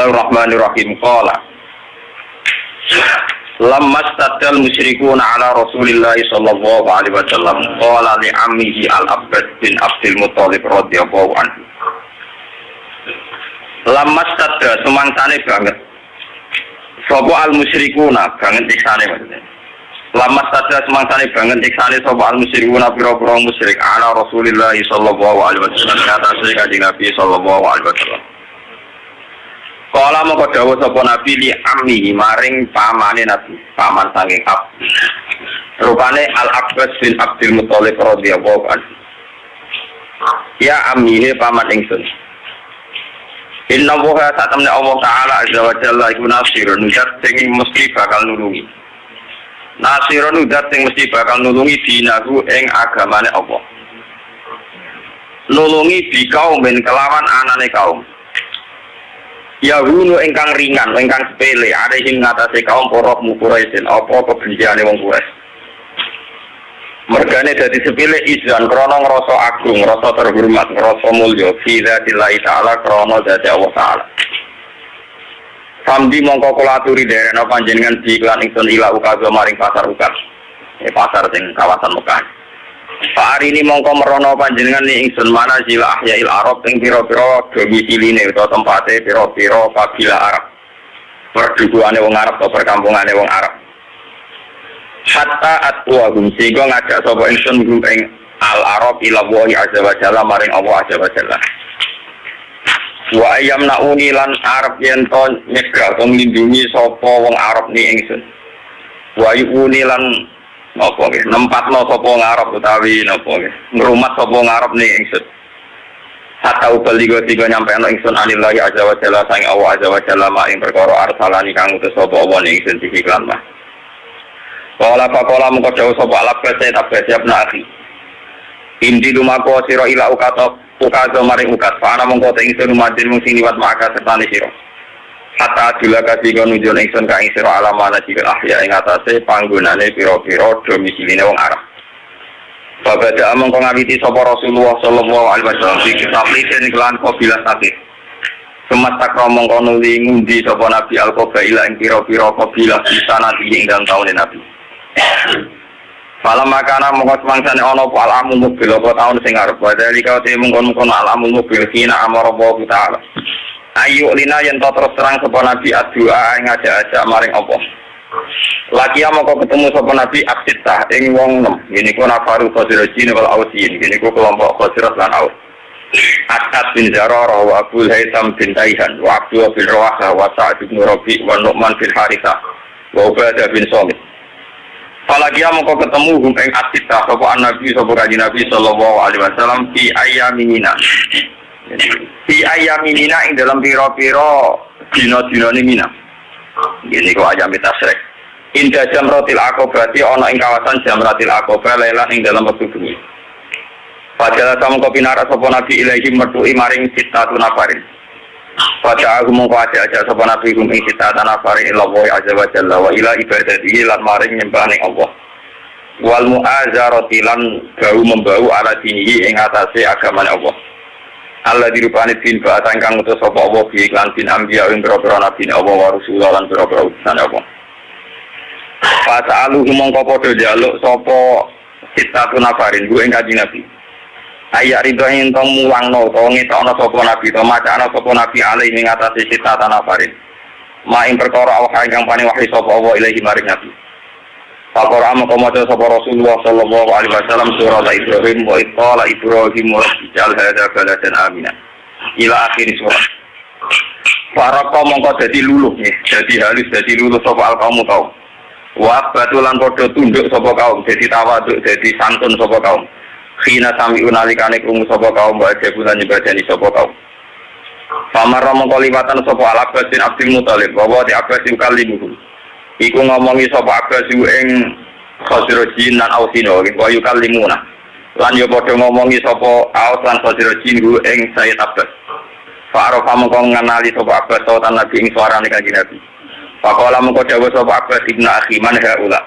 Bismillahirrahmanirrahim. Qala lamma stadal musyrikuna ala Rasulillah sallallahu alaihi wasallam qala li ammihi al-Abbas bin Abdul Muthalib radhiyallahu anhu. Lamma stadal sumangsane banget sapa al-musyrikuna banget iksane maksudnya. Lamma stadal sumangsane banget iksane sapa al-musyrikuna pira-pira musyrik ala Rasulillah sallallahu alaihi wasallam atase kanjeng Nabi sallallahu alaihi wasallam. Kala moko dawuh sapa Nabi li ammi maring pamane Nabi, paman saking Ab. Rupane Al-Abbas bin Abdul Muthalib radhiyallahu anhu. Ya ammi he paman ingsun. Inna wa ta'ala Allah Ta'ala azza wa jalla iku nasirun zat sing mesti bakal nulungi. Nasirun zat sing mesti bakal nulungi dinaku ing agamane Allah. Nulungi bi kaum ben kelawan anane kaum. Yahunu ingkang ringan, ingkang sepele, ada yang ngatasi kaum porok mukuraisin, apa kebenciane wong Quraisy. Mergane dadi sepele izan, krono ngrasa agung, ngrasa terhormat, ngrasa mulya, fi dzatillahi ta'ala, krono dzati Allah Ta'ala. Samdi mongko kula aturi derena panjenengan di iklan ingsun ila ukaza maring pasar ukas. Pasar sing kawasan Mekah. Pak hari ini mongko merono panjenengan ni ingsun mana sila ahyail Arab ing pira-pira domisiline utawa tempate pira-pira kabilah Arab. Perdukuane wong Arab atau perkampungane wong Arab. Hatta atwahum sehingga ngajak sapa ingsun ing al-Arab ila Allah azza wa jalla maring Allah azza wa jalla. Wa ayyamnauni lan Arab yen to nyegah to nglindungi sapa wong Arab ni ingsun. Wa yuuni lan napa nggih nempatno sapa ngarep utawi napa nggih ngrumat sapa ngarep ning ingsun hatta ubaligo tiga nyampe ana ingsun anillahi azza wa jalla sang Allah azza wa jalla mak ing perkara arsalani kang utus sapa Allah ning ingsun diklan mah wala faqala mengko dawuh sapa Al-Abbas siap akhi indi lumako sira ila ukato maring ukat ana mengko te ingsun madin mung sing liwat maka sertane sira hatta dilaka sing nunjuk ingsun ka ing sira alamana jika ahya ing atase panggonane pira-pira domisiline wong Arab. Babada among ngawiti sapa Rasulullah sallallahu alaihi wasallam iki kitab lan kabilah sakit. Semasta kromong kono ngundi sapa Nabi al-qabaila ing pira-pira kabilah di sana ing dalem taune Nabi. Falam makana mongko semangsane ana apa alamul mobil apa taun sing arep padha likate mongkon-mongkon alamul mobil kina amara Allah taala. Ayu lina yen to terus terang sapa Nabi adua ngajak-ajak maring Allah. Lagi amoko ketemu sapa Nabi aksitah ing wong 6. Ngene ku nafaru Khazrajin wal Ausin. Ngene ku kelompok Khazraj lan Aus. Asad bin Zararah wa Abu Haitham bin Taihan wa Abdullah bin Rawahah wa Sa'd bin Rabi' wa Nu'man bin Harithah wa Ubadah bin Samit. Falagi amoko ketemu ing aksitah sapa Nabi sapa kanjeng Nabi sallallahu alaihi wasallam fi ayyamina. Di ayam Mina ing dalam piro-piro dino-dino ini Mina. Ini kok ayam tasrek. Indah Jamratil Aqabah berarti ana ing kawasan Jamratil Aqabah lailan ing dalam wektu bengi. Padahal kamu kopinara sapa Nabi ilahi mertui maring sitatun nafarin. Padahal aku mongko ajak sapa Nabi ing sitatun nafarin ila Allah azza wa jalla wa ila ibadatihi lan maring nyembah ning Allah. Wal mu'azarati lan bau membau ala dinihi ing atase agamane Allah. Allah dirupani bin ba'atan kang utus sapa Allah bi iklan bin anbiya ing pira-pira nabi Allah wa rasulullah lan pira-pira utusan Allah. Fasalu mongko padha njaluk sapa sitatun nafarin ku ing kanjeng Nabi. Ayak ridho ing tong muwangno to ngetokno sapa nabi to macana sapa nabi alih ing atase sitatun nafarin. Ma ing perkara Allah ingkang paring wahyu sapa Allah ilahi maring nabi. Al-Qur'an maca sapa Rasulullah sallallahu alaihi wasallam surah Ibrahim wa qala Ibrahim waj'al hadza baladan amina ila akhir surah. Para kaum mongko dadi luluh nggih, dadi halus dadi luluh sapa al-qaum kaum. Wa batulan padha tunduk sapa kaum, dadi tawaduk, dadi santun sapa kaum. Khina sami'un alikane krungu sapa kaum wa jabulan nyebadani sapa kaum. Pamara mongko liwatan sapa Al-Abbas bin Abdul Muthalib, wa di Abbas kalimuhu. Iku ngomongi sapa Abbas ing Khazrajin lan Ausino wa yukallimuna. Lan yo padha ngomongi sapa Aus lan Khazrajin ing Sayyid Abbas. Fa'arafa mongko ngenali sapa Abbas tautan Nabi ing suarane kanjeng Nabi. Faqala mongko dawuh sapa Abbas ibnu akhi man haula.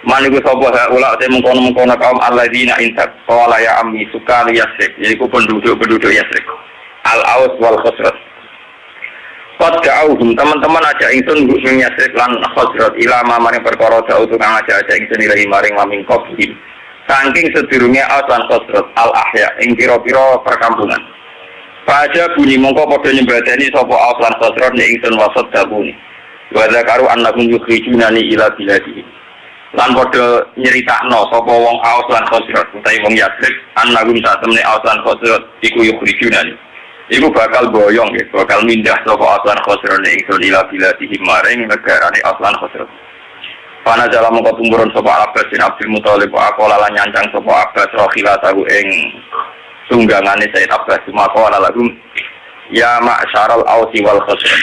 Man iku sapa haula te mengkono-mengkono kaum alladzina intak. Qala ya ammi sukali Yasrib. Iku penduduk Yasrib. Al-Aus wal Khazraj. Qad da'auhum teman-teman aja ingsun ing Yasrib lan Khazraj ila maring perkara da'u tukang aja ingsun ilahi maring maming qabil. Saking sedurunge Aus lan Khazraj al ahya ing pira-pira perkampungan. Paja bunyi mongko padha nyembadani sapa Aus lan Khazraj ning ingsun wasat dabuni. Wa zakaru annahum yukhrijunani ila biladi. Lan padha nyeritakno sapa wong Aus lan Khazraj utawi wong Yasrib annahum satemene Aus lan Khazraj iku yukhrijunani. Iku bakal boyong ya, bakal mindah sapa Aslan Khosron ing ila biladi maring negarane Aslan Khosron. Pana jalan mengko tumurun sapa Abbas bin Abdul Muthalib aqala lan nyancang sapa Abbas rokhila tahu ing tunggangane Said Abbas maka ana lagu ya ma'syaral Ausi wal Khosron.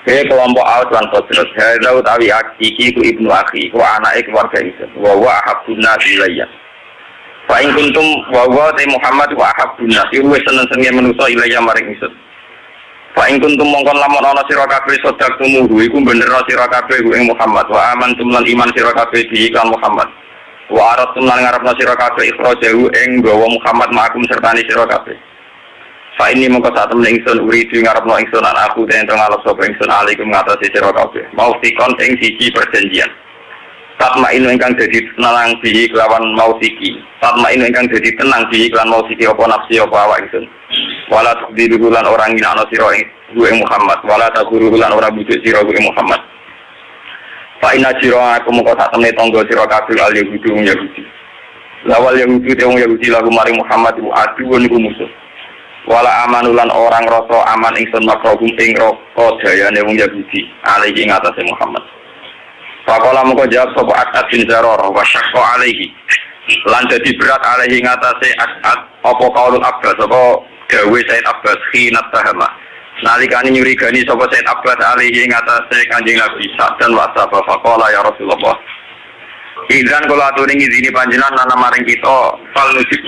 Kelompok Aus lan Khosron, hadza utawi iki ku ibnu akhi, ku anake keluarga itu. Wa wa habuna bilayya. Fa in kuntum wa Muhammad wa ahabbun nas wis seneng-senenge manusa ilaya maring ingsun. Fa in kuntum mongkon lamun ana sira kabeh sedek tumuhu iku bener sira kabeh ing Muhammad wa amantum lan iman sira kabeh bi kan Muhammad. Wa aratum lan ngarepna sira kabeh ikhrajahu ing gawa Muhammad makum sertane sira kabeh. Fa ini mongko sak temen ingsun uridu ngarepna ingsun lan aku ten ngalap sapa ingsun alaikum ngatasi sira kabeh. Mau sikon ing siji perjanjian. Tatma inu ingkang dadi tenang bihi kelawan mausiki. Tatma inu ingkang dadi tenang bihi kelawan mausiki apa nafsi apa awak ingsun. Wala tuqdiru lan orang nginakno sira ing Muhammad. Wala taquru lan ora bujuk sira ing Muhammad. Fa inna sira aku mengko sak temne tangga sira kabeh al Yahudi wong Yahudi. Lawal Yahudi wong Yahudi lagu maring Muhammad iku aduun iku musuh. Wala amanulan orang rasa aman ingsun makrohum ing roko dayane wong Yahudi alaihi ing atase Muhammad. Pakola mengko jawab sapa As'ad bin Zaror wa syaqqa alaihi. Lan dadi berat alaihi ngatasé As'ad apa kaulul Abbas apa gawe Said Abbas khinat tahama. Nalikane nyurigani sapa Said Abbas alaihi ngatasé Kanjeng Nabi dan wasaba faqala ya Rasulullah. Idran kula aturi ngizini panjenengan lan maring kita fal nujib.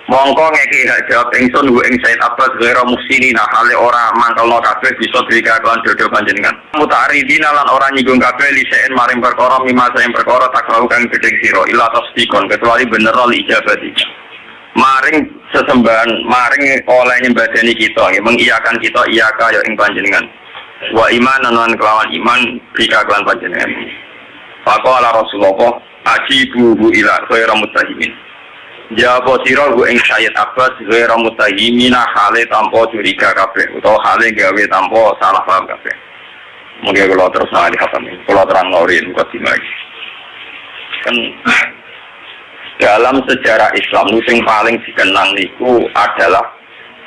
Mongko ngeki hak jawab ingsun hu ing Said Abbas ghairu muhsinina hale ora mangkelno kabeh bisa drika lan dodo panjenengan. Muta'aridina lan ora nyinggung kabeh liseen maring perkara mimasa ing perkara takrau kang gedeng sira ila tasdikon kecuali bener li ijabati. Maring sesembahan maring oleh nyembadani kita nggih mengiyakan kita iyaka ya ing panjenengan. Wa imanan lan kelawan iman drika lan panjenengan. Faqala Rasulullah ajibu ila ghairu mutahimin. Jawab sira ku ing Sayyid Abbas ghairu mutahimina hale tanpa curiga kabeh utawa hale gawe tanpa salah paham kabeh. Mungkin kalau terus ngali khatam ini, kalau terang ngorin mukadimah. Kan dalam sejarah Islam yang paling dikenang niku adalah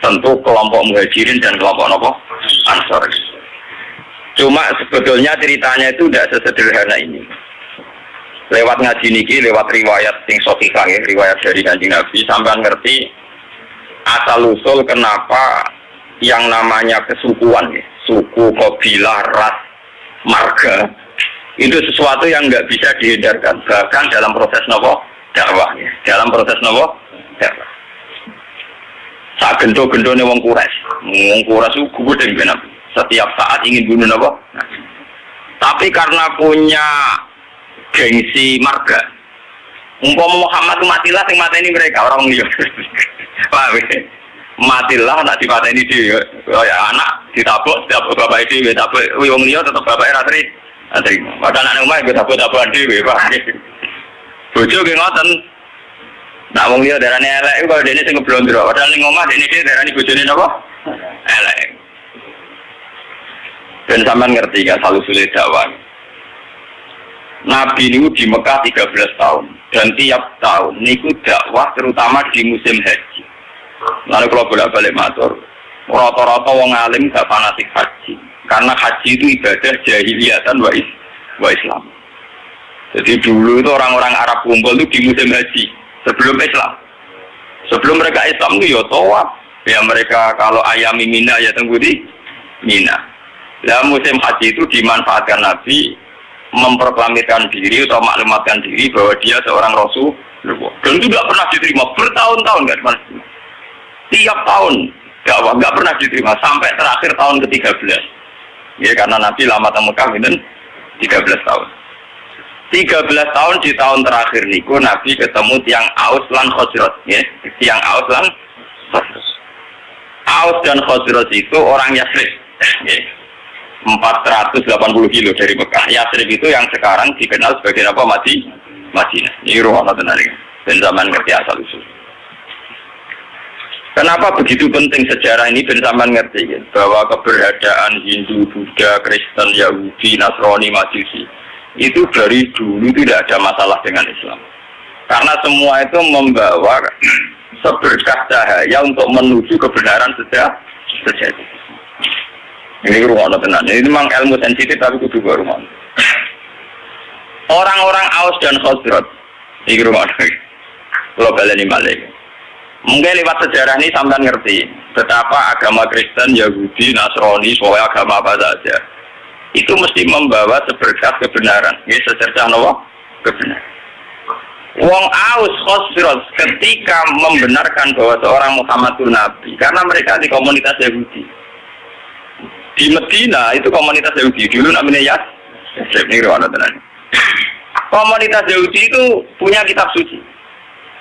tentu kelompok Muhajirin dan kelompok nopo Ansor. Cuma sebetulnya ceritanya itu tidak sesederhana ini. Lewat ngaji niki, lewat riwayat sing sahihah ya, riwayat dari Kanjeng Nabi sampean ngerti asal usul kenapa yang namanya kesukuan ya, suku, kabilah, ras, marga itu sesuatu yang nggak bisa dihindarkan bahkan dalam proses nopo dakwah ya, dalam proses nopo dakwah. Sak gendo-gendone wong Quraisy itu gudeng ben setiap saat ingin bunuh nopo. Tapi karena punya gengsi marga. Umpama Muhammad matilah sing mateni mereka orang liya. Paham ya? Matilah nak dipateni dhewe. Ya anak ditabuk bapak dhewe, tapi wong liya tetep bapake ra terima. Padahal anak omah yo tabuk-tabukan dhewe, Pak. Bojo ki ngoten. Nak wong liya darane elek kok dene sing ngeblondro. Padahal ning omah dene dhewe darani bojone napa? Elek. Dan sampean ngerti kan salusule dakwah. Nabi niku di Mekah 13 tahun dan tiap tahun niku dakwah terutama di musim haji. Lalu kalau bolak-balik matur, rata-rata wong alim gak fanatik haji karena haji itu ibadah jahiliyah dan wa Islam. Jadi dulu itu orang-orang Arab kumpul itu di musim haji sebelum Islam. Sebelum mereka Islam itu ya tawaf. Ya mereka kalau ayami Mina ya tunggu di Mina. Nah musim haji itu dimanfaatkan Nabi memproklamirkan diri atau maklumatkan diri bahwa dia seorang Rasul dan itu tidak pernah diterima bertahun-tahun nggak pernah diterima. Tiap tahun nggak pernah diterima sampai terakhir tahun ke-13 ya karena Nabi lama di Mekah itu 13 tahun 13 tahun di tahun terakhir niku Nabi ketemu tiang Aus lan Khazraj ya tiang Aus lan Khazraj. Aus dan Khazraj itu orang Yasrib 480 kilo dari Mekah. Yasrib itu yang sekarang dikenal sebagai apa? Madinah. Ini ruang tenar ben zaman ngerti asal usul. Kenapa begitu penting sejarah ini ben zaman ngerti ya? Bahwa keberadaan Hindu, Buddha, Kristen, Yahudi, Nasrani, Majusi itu dari dulu tidak ada masalah dengan Islam. Karena semua itu membawa seberkas cahaya untuk menuju kebenaran sejati. Ini rumah tenan. Ini memang ilmu sensitif tapi kudu rumah. Orang-orang Aus dan Khazraj ini rumah. Kalau baleni balik. Mungkin lewat sejarah ini sampai ngerti betapa agama Kristen, Yahudi, Nasrani, soal agama apa saja itu mesti membawa seberkas kebenaran. Ini secercah nawa kebenaran. Wong Aus Khazraj ketika membenarkan bahwa seorang Muhammad itu nabi karena mereka di komunitas Yahudi. Di Medina itu komunitas Yahudi dulu namanya Yasrib. Komunitas Yahudi itu punya kitab suci.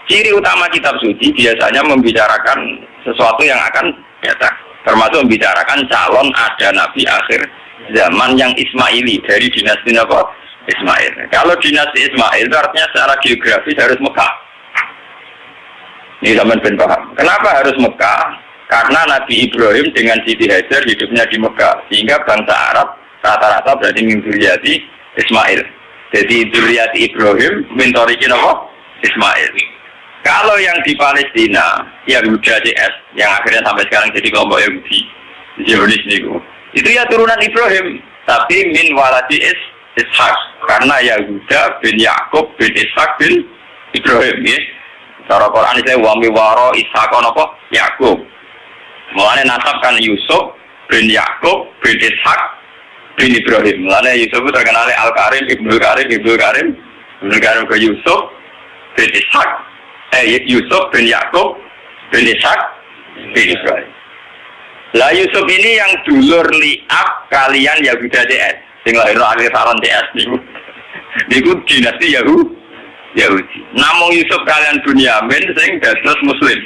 Ciri utama kitab suci biasanya membicarakan sesuatu yang akan datang, termasuk membicarakan calon ada nabi akhir zaman yang Ismaili dari dinasti apa? Ismail. Kalau dinasti Ismail itu artinya secara geografis harus Mekah. Ini zaman ben paham. Kenapa harus Mekah? Karena Nabi Ibrahim dengan Siti Hajar hidupnya di Mekah, sehingga bangsa Arab rata-rata berarti min dzurriyyati Ismail. Jadi dzurriyyati Ibrahim min thariqin apa? Ismail. Kalau yang di Palestina, Yahuda CS, yang akhirnya sampai sekarang jadi kelompok Yahudi, Zionis niku, itu ya turunan Ibrahim, tapi min waladi Ishak, karena Yahuda bin Yakub bin Ishak bin Ibrahim, ya. Cara Quran itu wami waro Ishak apa? Yakub. Mulanya nasab kan Yusuf bin Yakub bin Ishak bin Ibrahim. Mulanya Yusuf itu terkenal Al-Karim, Ibnul Karim, Ibnul Karim ke Yusuf bin Ishak. Yusuf bin Yakub bin Ishak bin Ibrahim. Lah Yusuf ini yang dulur liab kalian Yahuda DS. Sing lahir akhir saran DS niku dinasti Yahudi. Namung Yusuf kalian Bunyamin sing dados Muslim.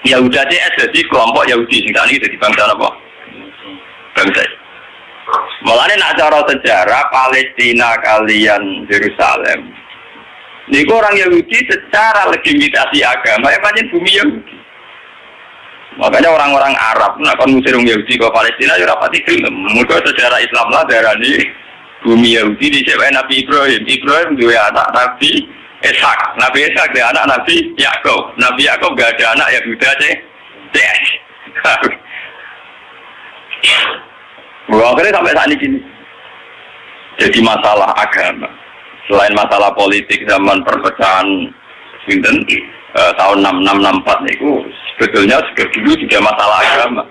Yahuda DS jadi kelompok Yahudi sing tadi jadi bangsa apa? Bangsa. Mulane nak cara sejarah Palestina kalian Yerusalem. Niku orang Yahudi secara legitimasi agama ya pancen bumi Yahudi. Makanya orang-orang Arab nak kon ngusir orang Yahudi ke Palestina ya ora pati gelem. Mergo sejarah Islam lah darani bumi Yahudi disebut Nabi Ibrahim. Ibrahim duwe anak Nabi Ishak. Nabi Ishak duwe anak Nabi Yakub. Nabi Yakub gak ada anak Yahuda CS. Wah, akhirnya sampai saat ini jadi masalah agama. Selain masalah politik zaman perpecahan tahun 6664 itu sebetulnya dulu juga masalah agama.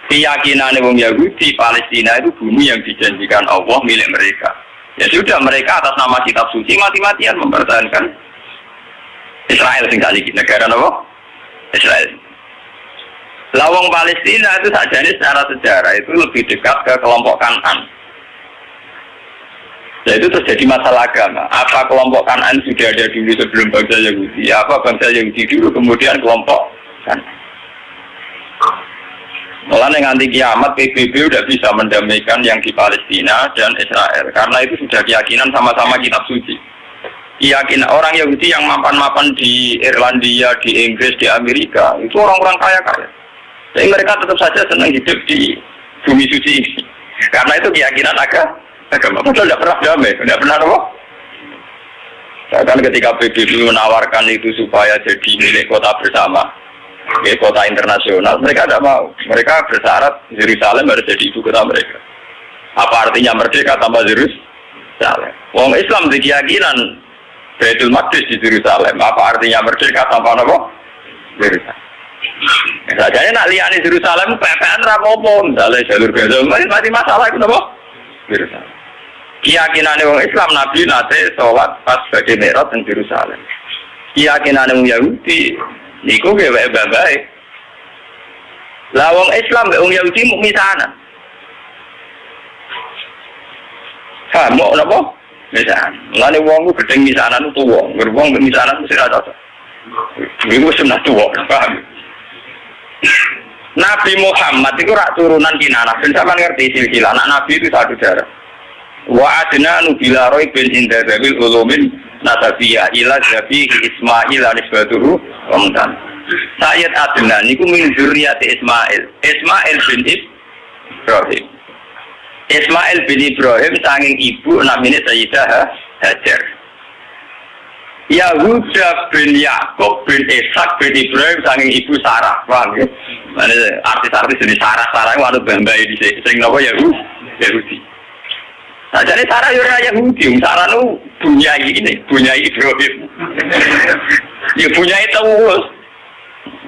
Keyakinan orang Yahudi Palestina itu bumi yang dijanjikan Allah milik mereka. Ya sudah mereka atas nama kitab suci mati-matian mempertahankan Israel tinggal di negara apa? Israel. Lawang Palestina itu saja secara sejarah itu lebih dekat ke kelompok Kanan. Ya itu terjadi masalah agama. Apa kelompok Kanan sudah ada dulu sebelum bangsa Yahudi? Apa bangsa Yahudi dulu kemudian kelompok Kanan? Mulanya nganti kiamat PBB udah bisa mendamaikan yang di Palestina dan Israel karena itu sudah keyakinan sama-sama kitab suci. Keyakinan orang Yahudi yang mapan-mapan di Irlandia, di Inggris, di Amerika itu orang-orang kaya-kaya. Jadi mereka tetap saja senang hidup di bumi suci ini. Karena itu keyakinan agama. Padahal tidak pernah damai, tidak pernah apa? Bahkan ketika PBB menawarkan itu supaya jadi milik kota bersama, kota internasional, mereka tidak mau. Mereka bersyarat Yerusalem harus jadi ibu kota mereka. Apa artinya merdeka tanpa Yerusalem? Wong Islam di keyakinan Baitul Maqdis di Yerusalem. Apa artinya merdeka tanpa apa? Yerusalem. Sajane nak liyane Yerusalem PPN ra apa-apa, misalnya jalur Gaza mati masalah itu apa? Yerusalem. Keyakinan orang Islam Nabi nate sholat pas bagi Mi'raj di Yerusalem. Keyakinan orang Yahudi niku gawe bae. Lah wong Islam mbek wong Yahudi mung misanan. Mau napa? Misanan. Lane wong ku gedeng misanan tuwa, wong misanan mesti ra cocok. Iku sunah tuwa, paham? Nabi Muhammad itu rak turunan Kinanah. Ben sampean ngerti silsilah anak Nabi itu satu darah. Wa adna nubila roy bin inda dabil ulumin nasabiyah ila zabi Ismail anisbatuhu omtan. Sayyid Adnan niku min dzurriyyati Ismail. Ismail bin Ibrahim. Ismail bin Ibrahim saking ibu namanya Sayyidah Hajar. Yahuda bin Yakub bin Ishak bin Ibrahim saking ibu Sarah. Paham ya? Artis-artis jenis Sarah itu ada bambai di sini. Napa Yahudi. Nah, jadi Sarah ora Yahudi, Sarah itu bunyai Ibrahim. Ya bunyai terus.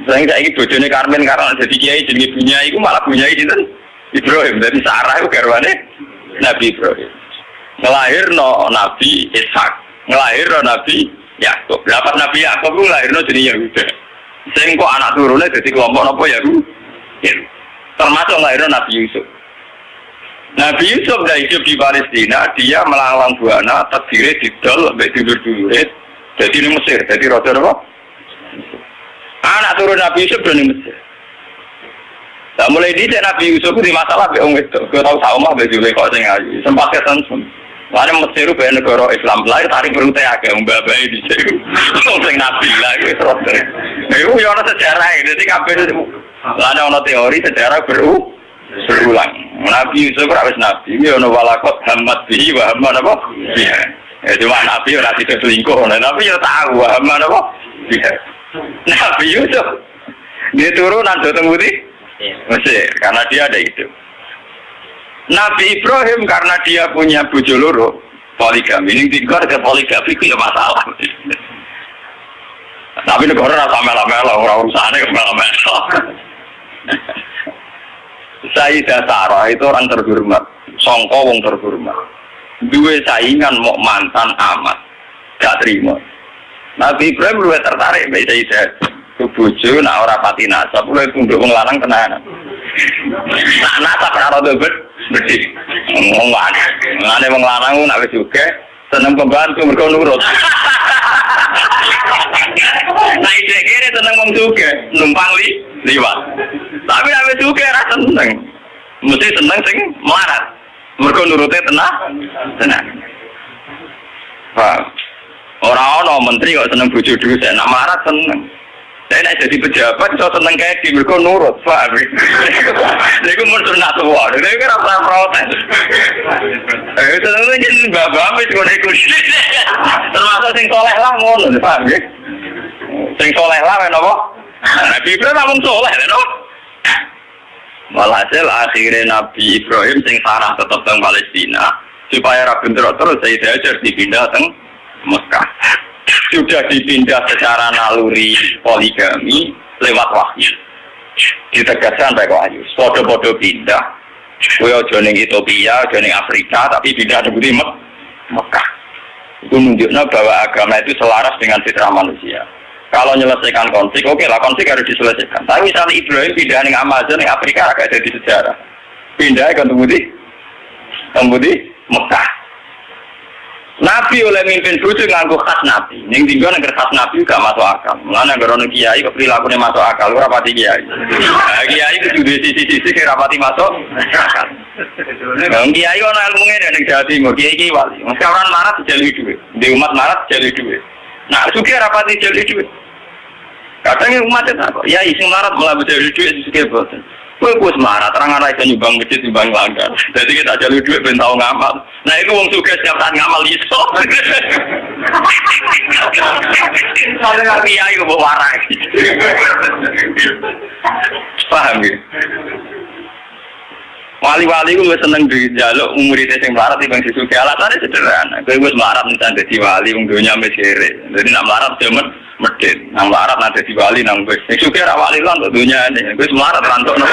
Saya ini bojone Karmen karena jadi kiai jenenge bunyai iku malah bunyai sinten? Ibrahim. Jadi Sarah itu garwane Nabi Ibrahim. Ngelahirno Nabi Ishak, ngelahirno Nabi Yakub. Dapat Nabi Yakub itu ngelahirno jenenge Yahuda. Sing kok anak turune dadi kelompok napa Yahudi? Termasuk ngelahirno Nabi Yusuf. Nabi Yusuf dah hidup di Palestina, dia melanglang buana, terdiri didol, sampai tidur-tidur, jadi di Mesir, jadi roda apa? Anak turun Nabi Yusuf dari Mesir. Nah, mulai di Nabi Yusuf itu di masalah beong itu, kau tahu sama baju lekor sehingga sempat kesensun. Mana Mesir itu negara Islam lahir tarik berute agak membabai di situ, sehingga Nabi lagi terus. Itu yang sejarah ini, jadi kapan itu? Ada orang teori sejarah berulang. Nabi Yusuf harus Nabi, dia ono walakot hamad bihi wa hamad apa? Iya. Cuma Nabi ora tidak selingkuh, Nabi ya tahu wa hamad apa? Iya. Nabi Yusuf dia turunan Joteng Putih Mesir karena dia ada itu. Nabi Ibrahim karena dia punya bojo loro poligami, ini tinggal ke poligami itu ya masalah. Tapi negara rasa melo-melo, orang urusannya melo-melo. Sayyidah Sarah itu orang terhormat, songko wong terhormat. Dua saingan mau mantan amat, gak terima. Nabi Ibrahim luwih tertarik mbek Sayyidah. Bojo nak ora pati nasab, luwih tunduk wong lanang tenanan. Nak nasab ora rada bedhi. Ngene wong lanang nak wis sugih, seneng pembantu mergo nurut. Nah ide kene seneng wong sugih, numpang liwat. Tapi nek wis sugih ra seneng. Mesti seneng sing melarat. Mergo nurute tenang. Wah. Ora ana menteri kok seneng bojo dhewe, nek melarat seneng. Saya nek jadi pejabat iso seneng kae di mergo nurut, Pak. Niku mun sunah tuwa, niku ora pernah protes. Seneng jeneng bapak wis ngono iku. Termasuk sing saleh lah ngono, Pak. Sing saleh lah napa? Nabi Ibrahim namung saleh lho. Walhasil akhirnya Nabi Ibrahim sing Sarah tetap di Palestina supaya ra bentrok terus Sayyidah Hajar dipindah teng Mekah. Sudah dipindah secara naluri poligami lewat wahyu. Ditegaskan baik wahyu. Podo-podo pindah. Kowe aja ning Ethiopia, aja ning Afrika, tapi pindah di Mekah. Itu menunjukkan bahwa agama itu selaras dengan fitrah manusia. Kalau menyelesaikan konflik, oke lah konflik harus diselesaikan. Tapi misalnya Ibrahim pindah ning Amazon, ning Afrika agak jadi sejarah. Pindah ke Tembudi Mekah. Nabi oleh mimpin bojo nganggo khas Nabi. Ning tinggal nang khas Nabi gak masuk akal. Mulane gara kiai kok prilakune masuk akal, ora pati kiai. Kiai itu duwe sisi-sisi kira pati masuk akal. Kiai ana ilmune ning Jawa Timur, kiai wali. Sekarang marat dijali duit. Di umat marat dijali duit. Nah, sugih ora pati dijali duit. Kadang umat itu kok, ya sing marat malah dijali duit sugih boten. Kowe wis marat, orang ora iso nyumbang masjid nyumbang langgar. Jadi kita jalur duit ben tau ngamal. Nah, iku wong sugih setiap saat ngamal iso. Soale kiai kok warai. Paham ya? Wali-wali ku wis seneng dijaluk murid sing melarat timbang sesugih. Alasane sederhana. Kowe wis melarat nang dadi wali wong donya wis kere. Dadi nek melarat jaman medhit. Nang melarat nang dadi wali nang wis. Sesugih ra wali lan donyane. Wis melarat rantokno.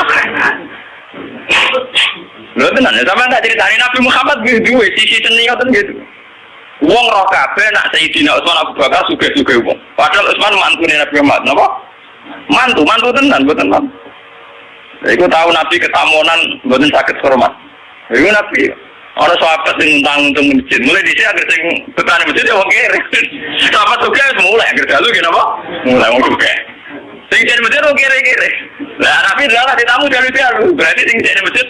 Lho tenan, sampeyan tak critani Nabi Muhammad duwe sisi seni ngoten gitu. Wong roh kabeh nak Sayyidina Utsman Abu Bakar sugih-sugih wong. Padahal Utsman mantune Nabi Muhammad, napa? Mantu tenan, mboten mantu. Iku tahu Nabi ketamunan mboten saged hormat. Iku Nabi ora sahabat sing untang-untung masjid. Mulai dhisik agar sing betane masjid ya wong kere. Sahabat sugih mulai agar dalu ki napa? Mulai wong sugih. Sing jadi masjid kere-kere. Lah Nabi adalah ditamu dari dia. Berarti sing jadi masjid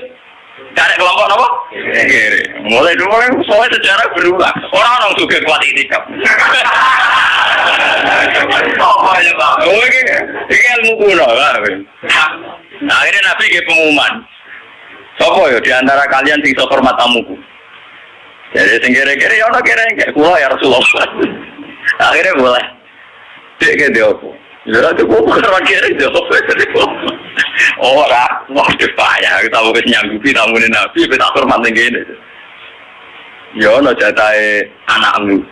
cari kelompok apa? Kere. Mulai dulu kan soalnya sejarah berulang. Orang juga kuat itikaf. Oh ya Pak. Oh ini ilmu kuno lah. Nah, akhirnya Nabi ke pengumuman. Sopo yo di antara kalian sing iso hormat tamuku. Jadi sing kere-kere ya ono kere-kere kula ya Rasulullah. Akhirnya boleh. Dek ke dia aku. Ya itu kok orang kere dia apa? Ora, waduh payah kita wis nyanggupi tamune Nabi wis tak hormat ning kene. Ya ono jatahe anakmu.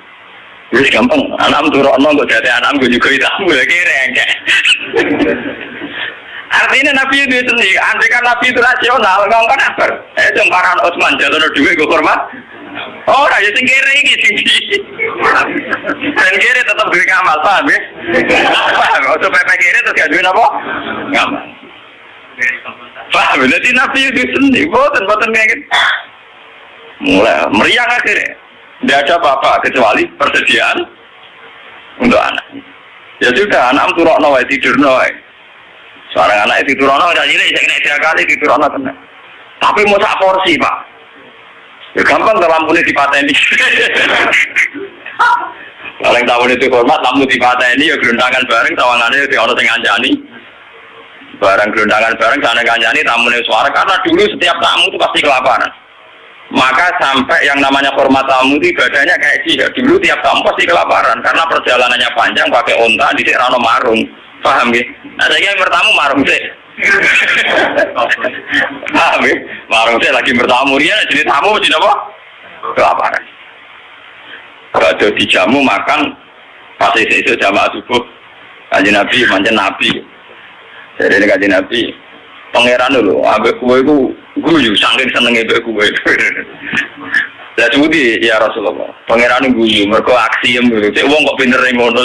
Wis gampang, anakmu turokno kok jatahe anakmu juga tamu ya kere engke. Artinya Nabi itu sendiri, andai kan Nabi itu rasional, ngomong apa? Jongkaran Utsman jatuh duit gue hormat. Oh, raja sing kere iki tinggi. Dan kere tetap duit ngamal, paham ya? Paham, untuk PP kere terus gak duit apa? Ngamal. Paham, jadi Nabi itu sendiri, boten kayak gitu. Mulai meriang akhirnya. Tidak ada apa-apa kecuali persediaan untuk anak. Ya sudah, anak turun nawai tidur nawai. Seorang anak itu tidur nawai, jadi saya kena 3 kali tidur nawai tenang. Tapi mau sak porsi pak. Ya gampang kalau lampunya dipateni. Paling tahun itu hormat, lampu dipateni ya gelundangan bareng, tawangannya di ono sing ngancani. Barang gelundangan bareng, sana ngancani tamunya suara karena dulu setiap tamu itu pasti kelaparan. Maka sampai yang namanya hormat tamu itu ibadahnya kayak jihad. Dulu tiap tamu pasti kelaparan karena perjalanannya panjang pakai onta di rano marung. Paham ya? Nah saya yang bertamu marung sih. Paham ya? Marung sih lagi bertamu dia jadi tamu jadi apa? Kelaparan. Kalau dijamu makan pasti itu jamaah subuh. Kajian Nabi, mancan Nabi. Jadi ini kajian Nabi. Pangeran dulu, abek kue ku guyu, saking senengnya abek kue. Lah cudi ya Rasulullah. Pangeran guyu, mereka aksi yang guyu. Cek wong kok pinter yang ngono.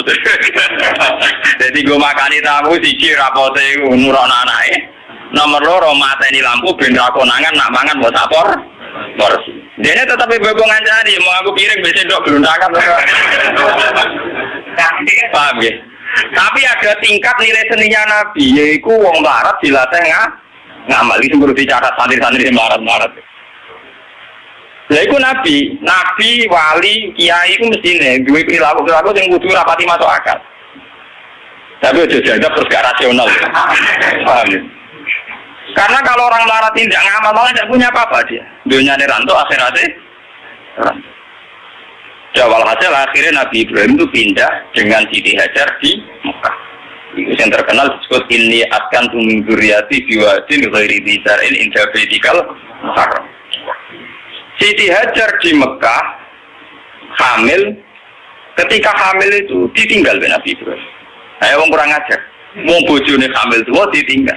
Jadi gue makani tamu siji rapote nurono anake. Nomor loro mateni lampu ben ra konangan nak mangan mbok sapor. Porsi. Dene tetep bebo ngancani mau aku piring wis ndok glundakan. Paham ya? Tapi ada tingkat nilai seninya Nabi, yaitu wong larat dilatih ngamal itu perlu dicatat santri-santri melarat-melarat. Lah iku Nabi, wali, kiai itu mestine duwe perilaku sing kudu rapati masuk akal. Tapi aja jadap terus gak rasional. Paham ya? Karena kalau orang melarat tidak ngamal malah tidak punya apa-apa dia. Dunyane ranto, akhiratnya ranto. Jawal hasil akhirnya Nabi Ibrahim itu pindah dengan Siti Hajar di Mekah. Itu yang terkenal disebut ini akan tuminguriati biwadin ghairi dzar'in inda baitikal muharram. Siti Hajar di Mekah hamil, ketika hamil itu ditinggal oleh Nabi Ibrahim. Ayo wong kurang ajar. Wong bojone hamil tua ditinggal.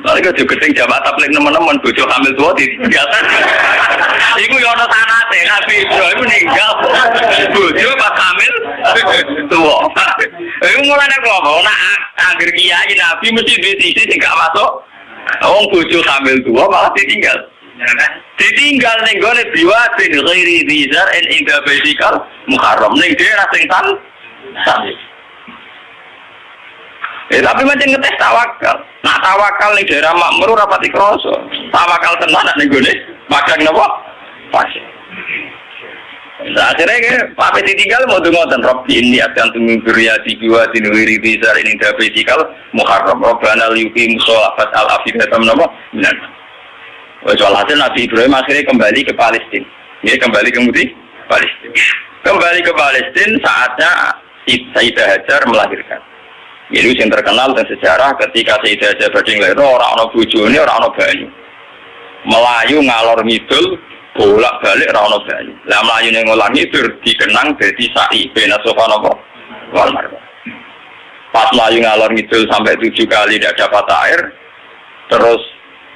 Lalu juga gedeng jamaah tabligh teman-teman bojo hamil tua ditinggal. Iku yo ana sanate Nabi Ibrahim meninggal. Bojo pas hamil tua. Iku mulane ngomong nak anggere kiai Nabi mesti duwe sisi sing gak masuk. Wong bojo hamil tua malah ditinggal. Ditinggal ning gone biwadin ghairi dzar'in inda baitikal muharram ning daerah sing tan. Tapi macam ngetes tawakal. Nak tawakal ning daerah makmur ora pati krasa. Tawakal tenan nek nggone magang napa? Pas. Nah, akhirnya Pak ditinggal mau ngoten Rabbi ini akan tuminguriati biwadin ghairi dzar'in inda baitikal muharram. Rabbana liyuqimus sholata al-afidatam napa? Minan. Soal hasil Nabi Ibrahim akhirnya kembali ke Palestina. Ini kembali ke Palestina. Kembali ke Palestina saatnya Sayyidah Hajar melahirkan. Itu yang terkenal dan sejarah ketika Sayyidah Hajar berding lahir orang-orang bojone orang-orang banyu. Melayu ngalor ngidul bolak-balik orang-orang banyu. Lah melayu ning ngalor ngidul dikenang dadi sa'i bena sofa napa wal marwah. Pas melayu ngalor ngidul sampai 7 kali tidak dapat air, terus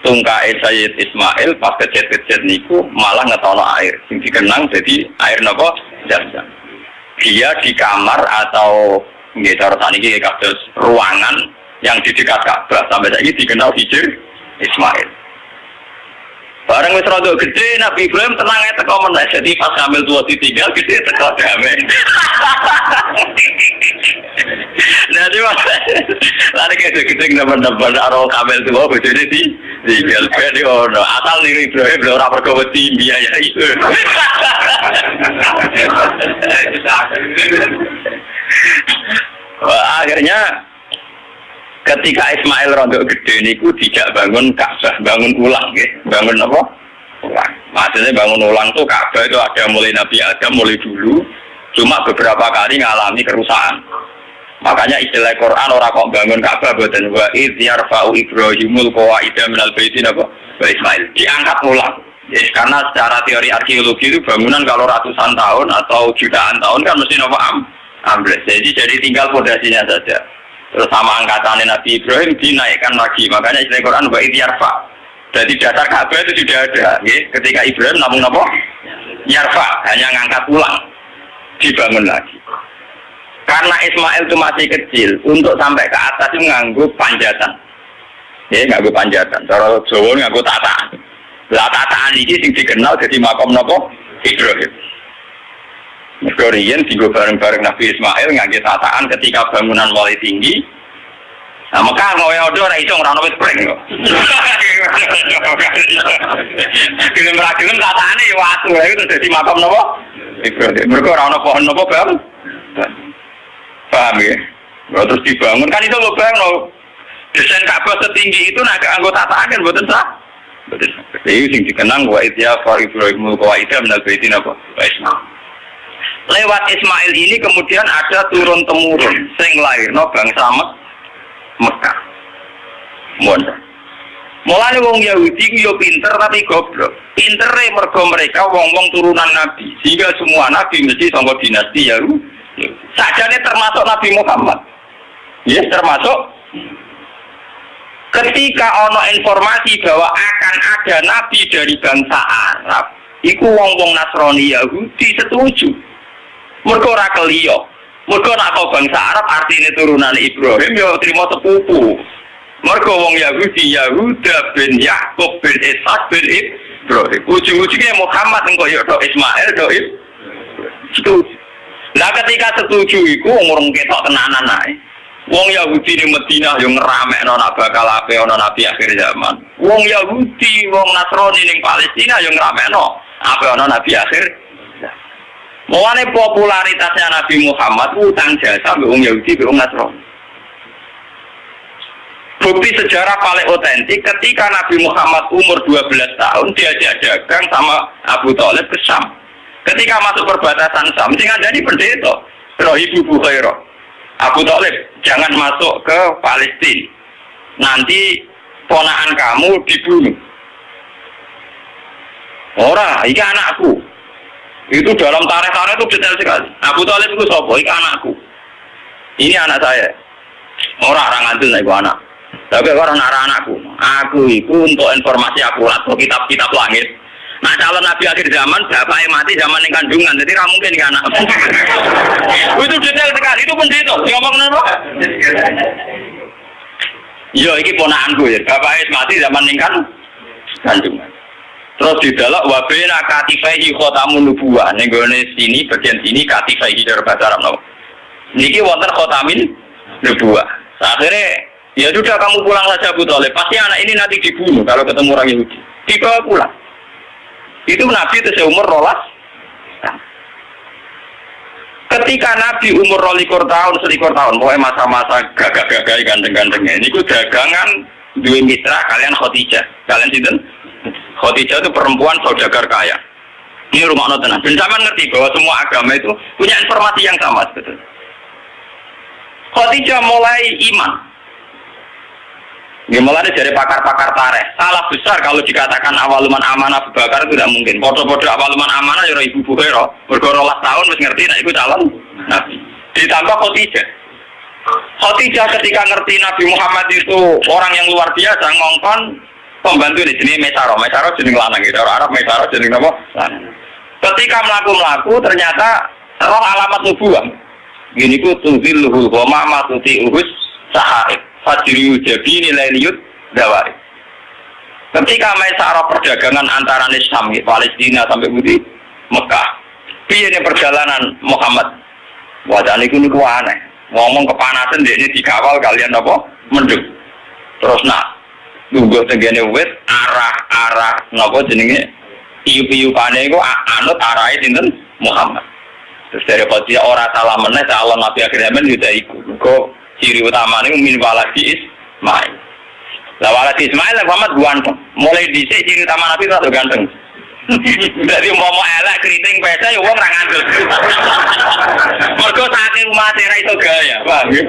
tungkae Sayyid Ismail pas kecet-kecet niku malah ngetono air sing dikenang jadi air napa Zam-Zam. Dia di kamar atau nggih cara saniki kados ruangan yang di dekat Ka'bah sampai saiki dikenal Hijr Ismail. Bareng wis rada gede Nabi Ibrahim tenang ae teko meneh jadi pas hamil tua ditinggal gede teko damai. Nah cuma lari kayak gitu dapat arwah kamel tuh mau jadi di galpen di ono asal nih Ibrahim belum rapor ke biaya itu. Wah, akhirnya ketika Ismail rondo gede niku tidak bangun Ka'bah, bangun ulang ya. Bangun apa? Ulang. Maksudnya bangun ulang tuh Ka'bah itu ada mulai Nabi Adam mulai dulu, cuma beberapa kali ngalami kerusakan. Makanya istilah Quran orang kok bangun Ka'bah boten wa id yarfa'u Ibrahimul qawaida minal baiti napa? Wa Ismail diangkat ulang. Ya, karena secara teori arkeologi itu bangunan kalau ratusan tahun atau jutaan tahun kan mesti napa ambles. Jadi tinggal fondasinya saja. Terus sama angkatan Nabi Ibrahim dinaikkan lagi. Makanya istilah Quran wa id yarfa. Jadi dasar Ka'bah itu sudah ada. Ya. Ketika Ibrahim namun napa? Yarfa, hanya ngangkat ulang. Dibangun lagi. Karena Ismail itu masih kecil, untuk sampai ke atas itu nganggu panjatan. Ya, nganggu panjatan. Cara Jawa nganggu tataan. Lah tataan ini sing dikenal jadi makom nopo Ibrahim. Mergorian tinggal bareng-bareng Nabi Ismail nganggu tataan ketika bangunan mulai tinggi. Nah, maka mau yang ada orang itu orang nopo spring kok. Gelem tataan ini waktu itu jadi makom nopo Ibrahim. Mereka orang nopo pohon nopo bang. Paham ya? Terus dibangun kan itu lo bayang desain Ka'bah setinggi itu nak anggota taatan betul sah. Betul. Itu sing dikenang wa idya fa Ibrahimul qawaida minal baiti napa? Ismail. Lewat Ismail ini kemudian ada turun temurun sing lairno bangsa Mekah. Mulane wong Yahudi ku yo pinter tapi goblok. Pintere mergo mereka wong-wong turunan nabi. Sehingga semua nabi mesti saka dinasti Yahudi. Sajane termasuk Nabi Muhammad. Ya, termasuk ketika ono informasi bahwa akan ada nabi dari bangsa Arab, iku wong-wong Nasrani Yahudi setuju. Mergo ora keliyo. Mergo nek bangsa Arab artine turunan Ibrahim ya trimo sepupu. Mergo wong Yahudi Yahuda bin Yakub bin Ishak bin Ibrahim. Ujung-ujungnya Muhammad engko ya tok Ismail tok setuju. Nah ketika setuju itu umur ketok tenanan ae. Wong Yahudi di Madinah yang ngeramekno nak bakal ape ana nabi akhir zaman. Wong Yahudi, wong Nasrani ning Palestina yang ngeramekno ape ana nabi akhir. Mulane popularitasnya Nabi Muhammad utang jasa mbek wong Yahudi mbek wong Nasrani. Bukti sejarah paling otentik ketika Nabi Muhammad umur 12 tahun diajak dagang sama Abu Thalib ke Syam. Ketika masuk perbatasan Syam, sing ngandani pendeta, Ibu Bukhairah. Abu Thalib, jangan masuk ke Palestina. Nanti ponakan kamu dibunuh. Ora, iki anakku. Itu dalam tarikh-tarikh itu detail sekali. Abu Thalib itu sapa? Iki anakku. Ini anak saya. Ora ngantul nek anak. Tapi orang anakku. Aku itu untuk informasi akurat, kitab-kitab langit. Nah calon nabi akhir zaman bapaknya mati zaman yang kandungan, jadi nggak mungkin kan anak. Itu detail sekali, itu pendeta. Ngomong apa? Yo, ini ponakanku ya. Bapaknya mati zaman yang kandungan. Terus di dalam wabena katifaihi khotamun nubuwah. Nenggone sini bagian sini katifaihi dari bahasa Arab. Niki wonten khotamin nubuwah. Akhirnya ya sudah kamu pulang saja Abu Thalib. Pasti anak ini nanti dibunuh kalau ketemu orang Yahudi. Dibawa pulang. Itu Nabi itu seumur 12. Ketika Nabi umur 12 tahun, 11 tahun, pokoknya masa-masa gagah-gagah ganteng-gantengnya. Ini ku dagangan dua mitra kalian Khadijah. Kalian sinten? Khadijah itu perempuan saudagar kaya. Ini rumah tenang. Dan zaman ngerti bahwa semua agama itu punya informasi yang sama sebetulnya. Khadijah mulai iman. Gimana dari pakar-pakar tarikh, salah besar kalau dikatakan awaluman amanah Abu Bakar itu tidak mungkin. Podo-podo awaluman amanah ya Ibu Bukhairah, bergorolah tahun masih ngerti, nah itu calon Nabi. Ditambah Khadijah. Khadijah ketika ngerti Nabi Muhammad itu orang yang luar biasa, ngongkon pembantu di sini Mesaro jenis lanang gitu. Orang Arab Mesaro jenis apa? Ketika melaku ternyata roh alamat nubuwah. Gini ku tuzilluhul ghamama tuti'uhus sahaib. Fajriyu jabini lailiyut dawari. Ketika Maisarah perdagangan antara Syam, Palestina sampai Budi Mekah. Piye perjalanan Muhammad? Wajah niku aneh. ngomong kepanasan dia ini dikawal kalian apa mendung terus nunggu tenggene wit arah napa jenenge piyu-piyupane iku anut arahe sinten Muhammad. Terus dari Khadijah ora salah meneh calon Nabi akhir zaman juga iku. Kok ciri utamane min waladi Ismail. Lah waladi Ismail Muhammad ganteng. Mulai dhisik ciri utama Nabi rada ganteng. Jadi mau elek keriting pesa ya wong ra ngandel. Mergo saking umat ra iso gaya, paham ya?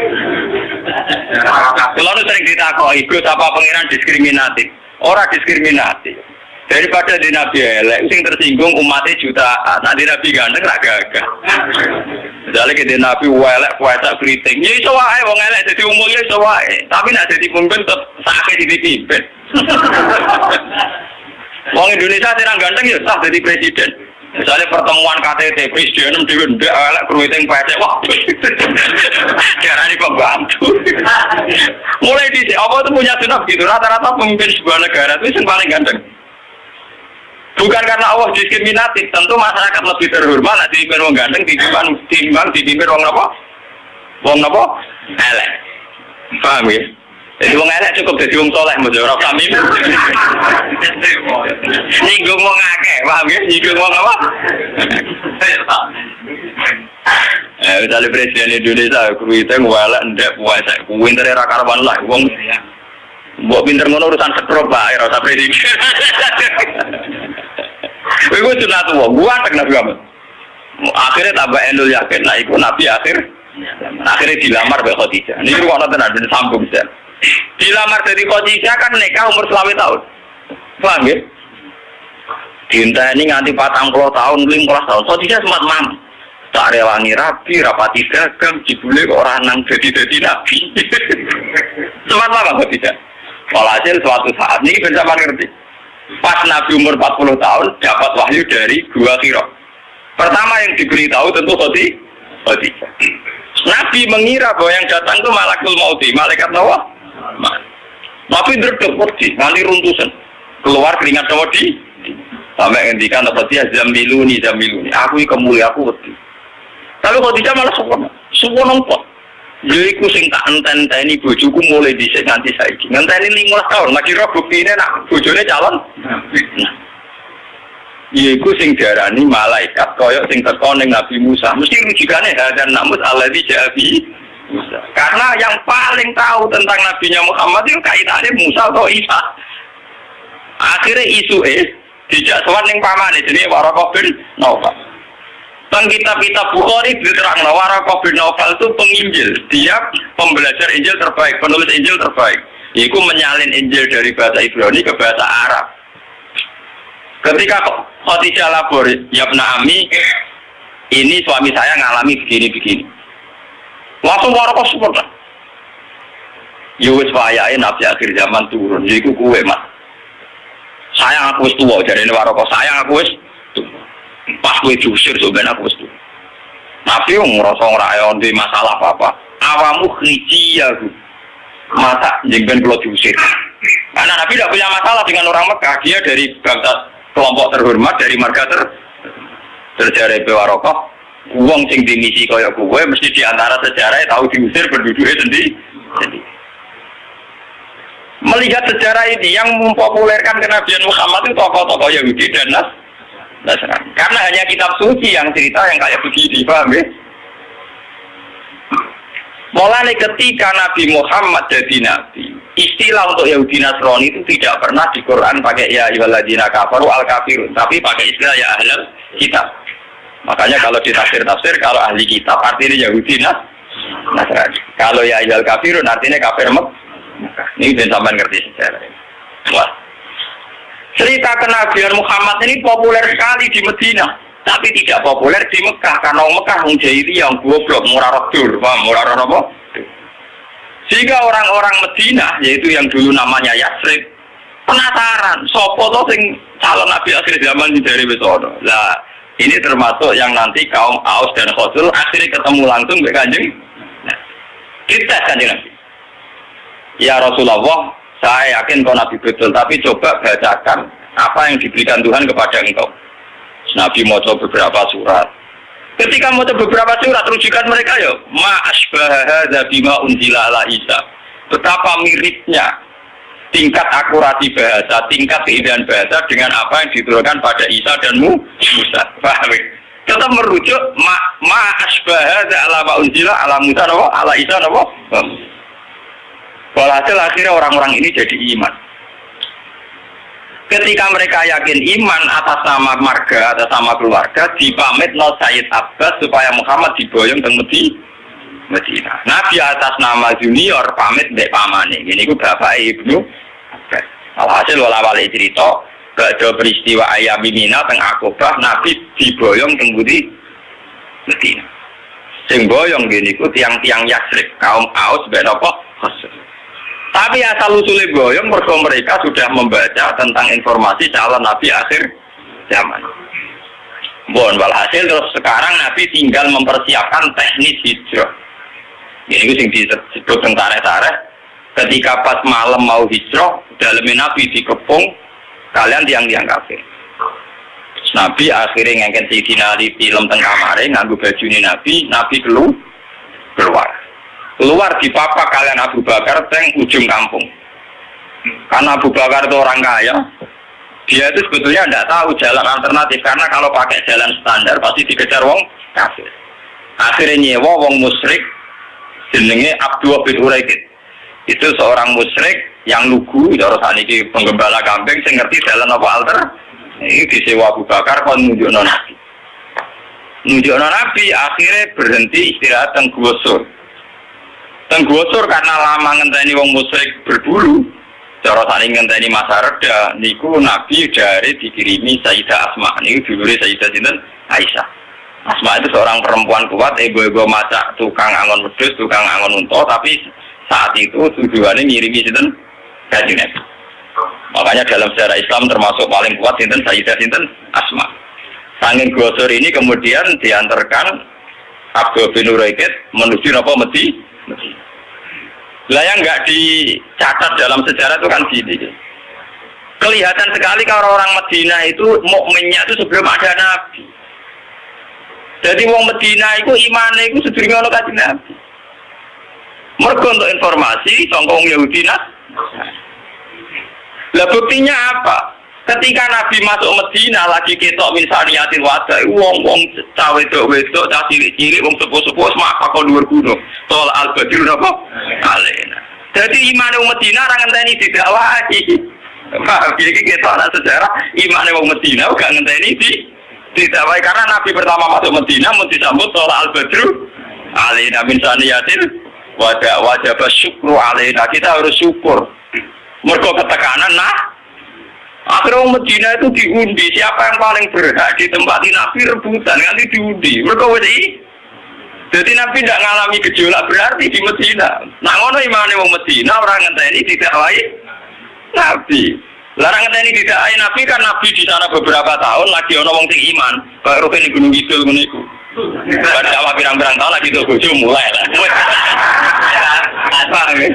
Kalau sering ditakoki, Gus apa pangeran diskriminatif? Ora diskriminatif. Daripada di Nabi elek, sing tersinggung umatnya jutaan. Nah di Nabi ganteng ra gagah. Misalnya ke Nabi elek puasa keriting, ya iso wae wong elek dadi umum ya iso wae. Tapi nek dadi pemimpin tetep sakit dipimpin. Wong Indonesia sing ganteng ya sah jadi presiden. Misalnya pertemuan KTT presiden dhewe ndek elek keriting pecek wah. Jarane kok bantu. Mulai di apa itu punya sunah gitu. Rata-rata pemimpin sebuah negara itu yang paling ganteng. Bukan karena Allah diskriminatif, tentu masyarakat lebih terhormat dipimpin wong ganteng timbang dipimpin wong apa? Wong apa? Elek. Paham ya? Jadi wong elek cukup jadi wong soleh mesti ora kami. Nyinggung wong akeh, paham ya? Nyinggung wong apa? Misalnya presiden Indonesia kuwiting elek ndek puasa. Kuwintere ra karuan lah wong. Mbok pinter ngono urusan setrop bae ora usah presiden. Iku sunat wong, gua tak Nabi Muhammad. Akhirnya tambah endul yakin, nah iku Nabi akhirnya dilamar oleh Khadijah. Ini ruang tenan ben sambung bisa. Dilamar dari Khadijah kan nikah umur 20 tahun. Paham ya? Dinteni nganti 40 tahun, 15 tahun. Khadijah sempat mam. Tak rewangi rapi, rapati dagang, jebule kok ora nang dadi nabi. Sempat lama Khadijah. Walhasil suatu saat ini ben sampean ngerti. Pas Nabi umur 40 tahun dapat wahyu dari dua qira. Pertama yang diberitahu tentu Khadijah. Nabi mengira bahwa yang datang itu malakul mauti, malaikat Nawa. Nabi ndredeg wedi, nganti runtusan. Keluar keringat wedi. Sampai ngendikan Khadijah zamiluni. Aku iki kemuli aku wedi. Tapi Khadijah malah suwono kok. Jadi aku sing tak enten-enteni bojoku mulai dhisik nganti saiki. Ngenteni 15 tahun, lagi roh buktine nak bojone calon. Iya aku sing diarani malaikat kaya sing teko ning Nabi Musa. Mesti rujukane hadan namus alladzi jabi Musa. Karena yang paling tahu tentang nabinya Muhammad itu kaitane Musa atau Isa. Akhirnya isuke dijak sowan ning pamane jenenge Waraqah bin Naufal. Teng kitab-kitab Bukhari diterangno Waraqah bin Naufal itu penginjil, dia pembelajar Injil terbaik, penulis Injil terbaik. Iku menyalin Injil dari bahasa Ibrani ke bahasa Arab. Ketika Khadijah lapor, "Yabna Ami, ini suami saya ngalami begini-begini." Langsung Waraqah support. Ya wis wayahe nabi akhir zaman turun, iku kuwe, Mas. Sayang aku wis tuwa, jarene Waraqah, sayang aku wis pas gue diusir sebenarnya aku itu Nabi ngerasa ngerayon di masalah apa-apa awamu khijiyah masa jengben kalau diusir karena Nabi tidak punya masalah dengan orang Mekah, dia dari bangsa kelompok terhormat, dari marga terjadi Waraqah uang sing dimisi kaya gue mesti diantara sejarah tahu diusir penduduknya sendiri. Melihat sejarah ini yang mempopulerkan kenabian Muhammad itu tokoh-tokoh Yahudi dan Nasrani. Karena hanya kitab suci yang cerita yang kayak begini, paham ya? Mulai ketika Nabi Muhammad jadi nabi, istilah untuk Yahudi Nasrani itu tidak pernah di Quran pakai ya ayyuhalladzina kafaru al-kafirun, tapi pakai istilah ya ahlul kitab. Makanya kalau di tafsir kalau ahli kitab artinya Yahudi Nasrani. Kalau ya ayyuhal kafirun artinya kafir Mekah. Ini ben sampean ngerti sejarah. Wah. Cerita kenabian Muhammad ini populer sekali di Medina, tapi tidak populer di Mekah karena Mekah menjadi yang goblok, murah rodur, murah apa? Sehingga orang-orang Medina, yaitu yang dulu namanya Yasrib, penasaran, sopo to sing calon nabi akhir zaman dari Besono. Lah, ini termasuk yang nanti kaum Aus dan Khazraj akhirnya ketemu langsung dengan Kanjeng. Kita Kanjeng Nabi. Ya Rasulullah, saya yakin kau Nabi betul, tapi coba bacakan apa yang diberikan Tuhan kepada engkau. Nabi mau beberapa surat. Ketika mau beberapa surat rujukan mereka ya, ma asbaha hadza bima unzila ala Isa. Betapa miripnya tingkat akurasi bahasa, tingkat keindahan bahasa dengan apa yang diturunkan pada Isa dan Musa. Paham? Tetap merujuk ma asbaha hadza ala ma unzila ala Musa ala Isa napa? Walhasil akhirnya orang-orang ini jadi iman. Ketika mereka yakin iman atas nama marga, atas nama keluarga, dipamit no Sayyid Abbas supaya Muhammad diboyong ke Medina. Nabi atas nama junior pamit mbek pamane. Ini ku bapak Ibnu Abbas. Alhasil wala-wali cerita, ada peristiwa ayam Mina teng Aqabah, Nabi diboyong teng Medina. Sing boyong gini ku tiang-tiang Yasrib, kaum Aus mbek napa? Tapi asal usulnya boyong, mereka sudah membaca tentang informasi calon Nabi akhir zaman. Walhasil terus sekarang Nabi tinggal mempersiapkan teknis hijrah. Ini yang disebut tentara-tara. Ketika pas malam mau hijrah, dalamnya Nabi dikepung, kalian tiang-tiang kafir. Nabi akhirnya ngangkat Sayyidina Ali film teng kamare, nganggo bajune Nabi keluar. Keluar di papa kalian Abu Bakar teng ujung kampung. Karena Abu Bakar itu orang kaya, dia itu sebetulnya tidak tahu jalan alternatif, karena kalau pakai jalan standar pasti dikejar wong kafir. Akhirnya nyewa wong musyrik jenenge Abdullah bin Uraikid. Itu seorang musyrik yang lugu, terus saniki penggembala kambing sing ngerti jalan apa alter. Ini disewa Abu Bakar kon nunjukno Nabi. Nunjukno Nabi akhirnya berhenti istirahat teng Gua Sur. Tenggosor karena lama ngenteni wong musyrik berburu, cara saling ngenteni masa reda, niku Nabi dari dikirimi Sayyidah Asma, niku dulure Sayyidah sinten Aisyah. Asma itu seorang perempuan kuat, ego-ego masak, tukang angon wedhus, tukang angon unta, tapi saat itu tujuannya ngirimi sinten Kanjeng Nabi. Makanya dalam sejarah Islam termasuk paling kuat sinten Sayyidah sinten Asma. Sanging gosor ini kemudian diantarkan Abdul bin Uraikid menuju napa Medina. Lah yang nggak dicatat dalam sejarah itu kan gini. Kelihatan sekali kalau orang Medina itu mukminnya itu sebelum ada Nabi. Jadi wong Medina itu imannya itu sedurunge ana Kanjeng Nabi. Mergo untuk informasi sangka wong Yahudi Lah buktinya apa? Ketika Nabi masuk Medina lagi ketok minsaniyatil wada, wong-wong cawe wedok, cah cilik-cilik, wong sepuh-sepuh semak kok dhuwur gunung. Tol al-Badr napa? Alena. Jadi iman wong Medina ora ngenteni didakwahi. Paham iki ketok ana sejarah iman wong Medina gak ngenteni didakwahi karena Nabi pertama masuk Medina mun disambut tol al-Badr alena minsaniyatil wada wajib syukru alena. Kita harus syukur. Mergo ketekanan akhirnya orang Medina itu diundi, siapa yang paling berhak ditempati Nabi rebutan, nanti diundi. Mereka jadi Nabi tidak mengalami gejolak berarti di Medina. Nah, ngono imane wong Medina orang ngenteni tidak wae Nabi. Larang ngenteni tidak wae Nabi kan Nabi di sana beberapa tahun lagi ono wong sing iman, baru kene Gunung Kidul ngene iku. Pada awal pirang-pirang tahun lagi tuh bojo mulai lah. Apa ini?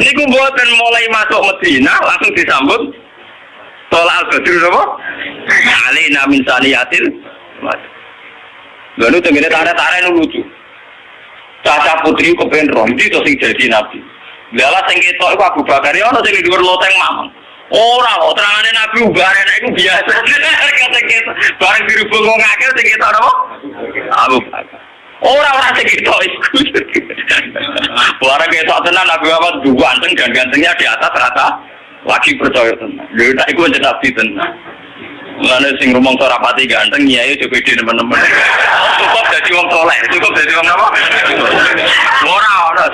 Niku mboten mulai masuk Medina langsung disambut Tolak al-Badr apa? Alina min saniyatil. Lalu tengene tare-tare nu lucu. Caca putri kepen roh iki to sing dadi nabi. Lha sing ketok iku Abu Bakar ya ono sing dhuwur loteng mamang. Ora kok terangane nabi ubare nek iku biasa. Kata ketok bareng dirubung wong akeh sing ketok apa? Abu Bakar. Ora sing ketok iku. Bareng ketok tenan Nabi Muhammad ganteng dan gantengnya di atas rata. Lagi percaya tenan. Lha nek iku jeneng nabi tenan. Mulane sing rumangsa rapati ganteng nyai aja pede teman-teman. Cukup dadi wong saleh, cukup dadi wong apa? Ora.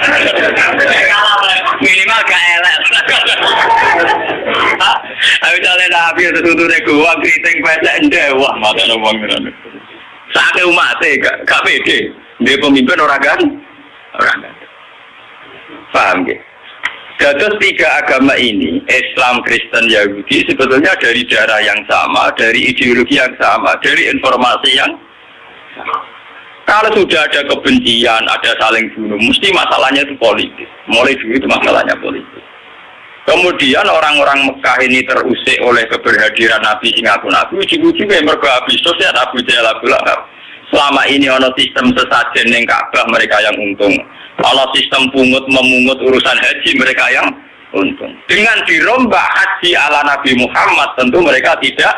Minimal gak elek. Ayo jale nabi tutune gua kriting pesek ndewah makane wong ngono. Sake umate gak pede. Dia pemimpin orang kan? Orang kan. Paham ya? Dados tiga agama ini, Islam, Kristen, Yahudi, sebetulnya dari darah yang sama, dari ideologi yang sama, dari informasi yang sama. Kalau sudah ada kebencian, ada saling bunuh, mesti masalahnya itu politis. Mulai dulu itu masalahnya politis. Kemudian orang-orang Mekah ini terusik oleh keberhadiran Nabi sing ngaku-ngaku, ujung-ujungnya mergo habis sosial Abu Jahal Abu Lahab. Selama ini ono sistem sesajen yang Ka'bah mereka yang untung. Ono sistem pungut memungut urusan haji mereka yang untung. Dengan dirombak haji ala Nabi Muhammad tentu mereka tidak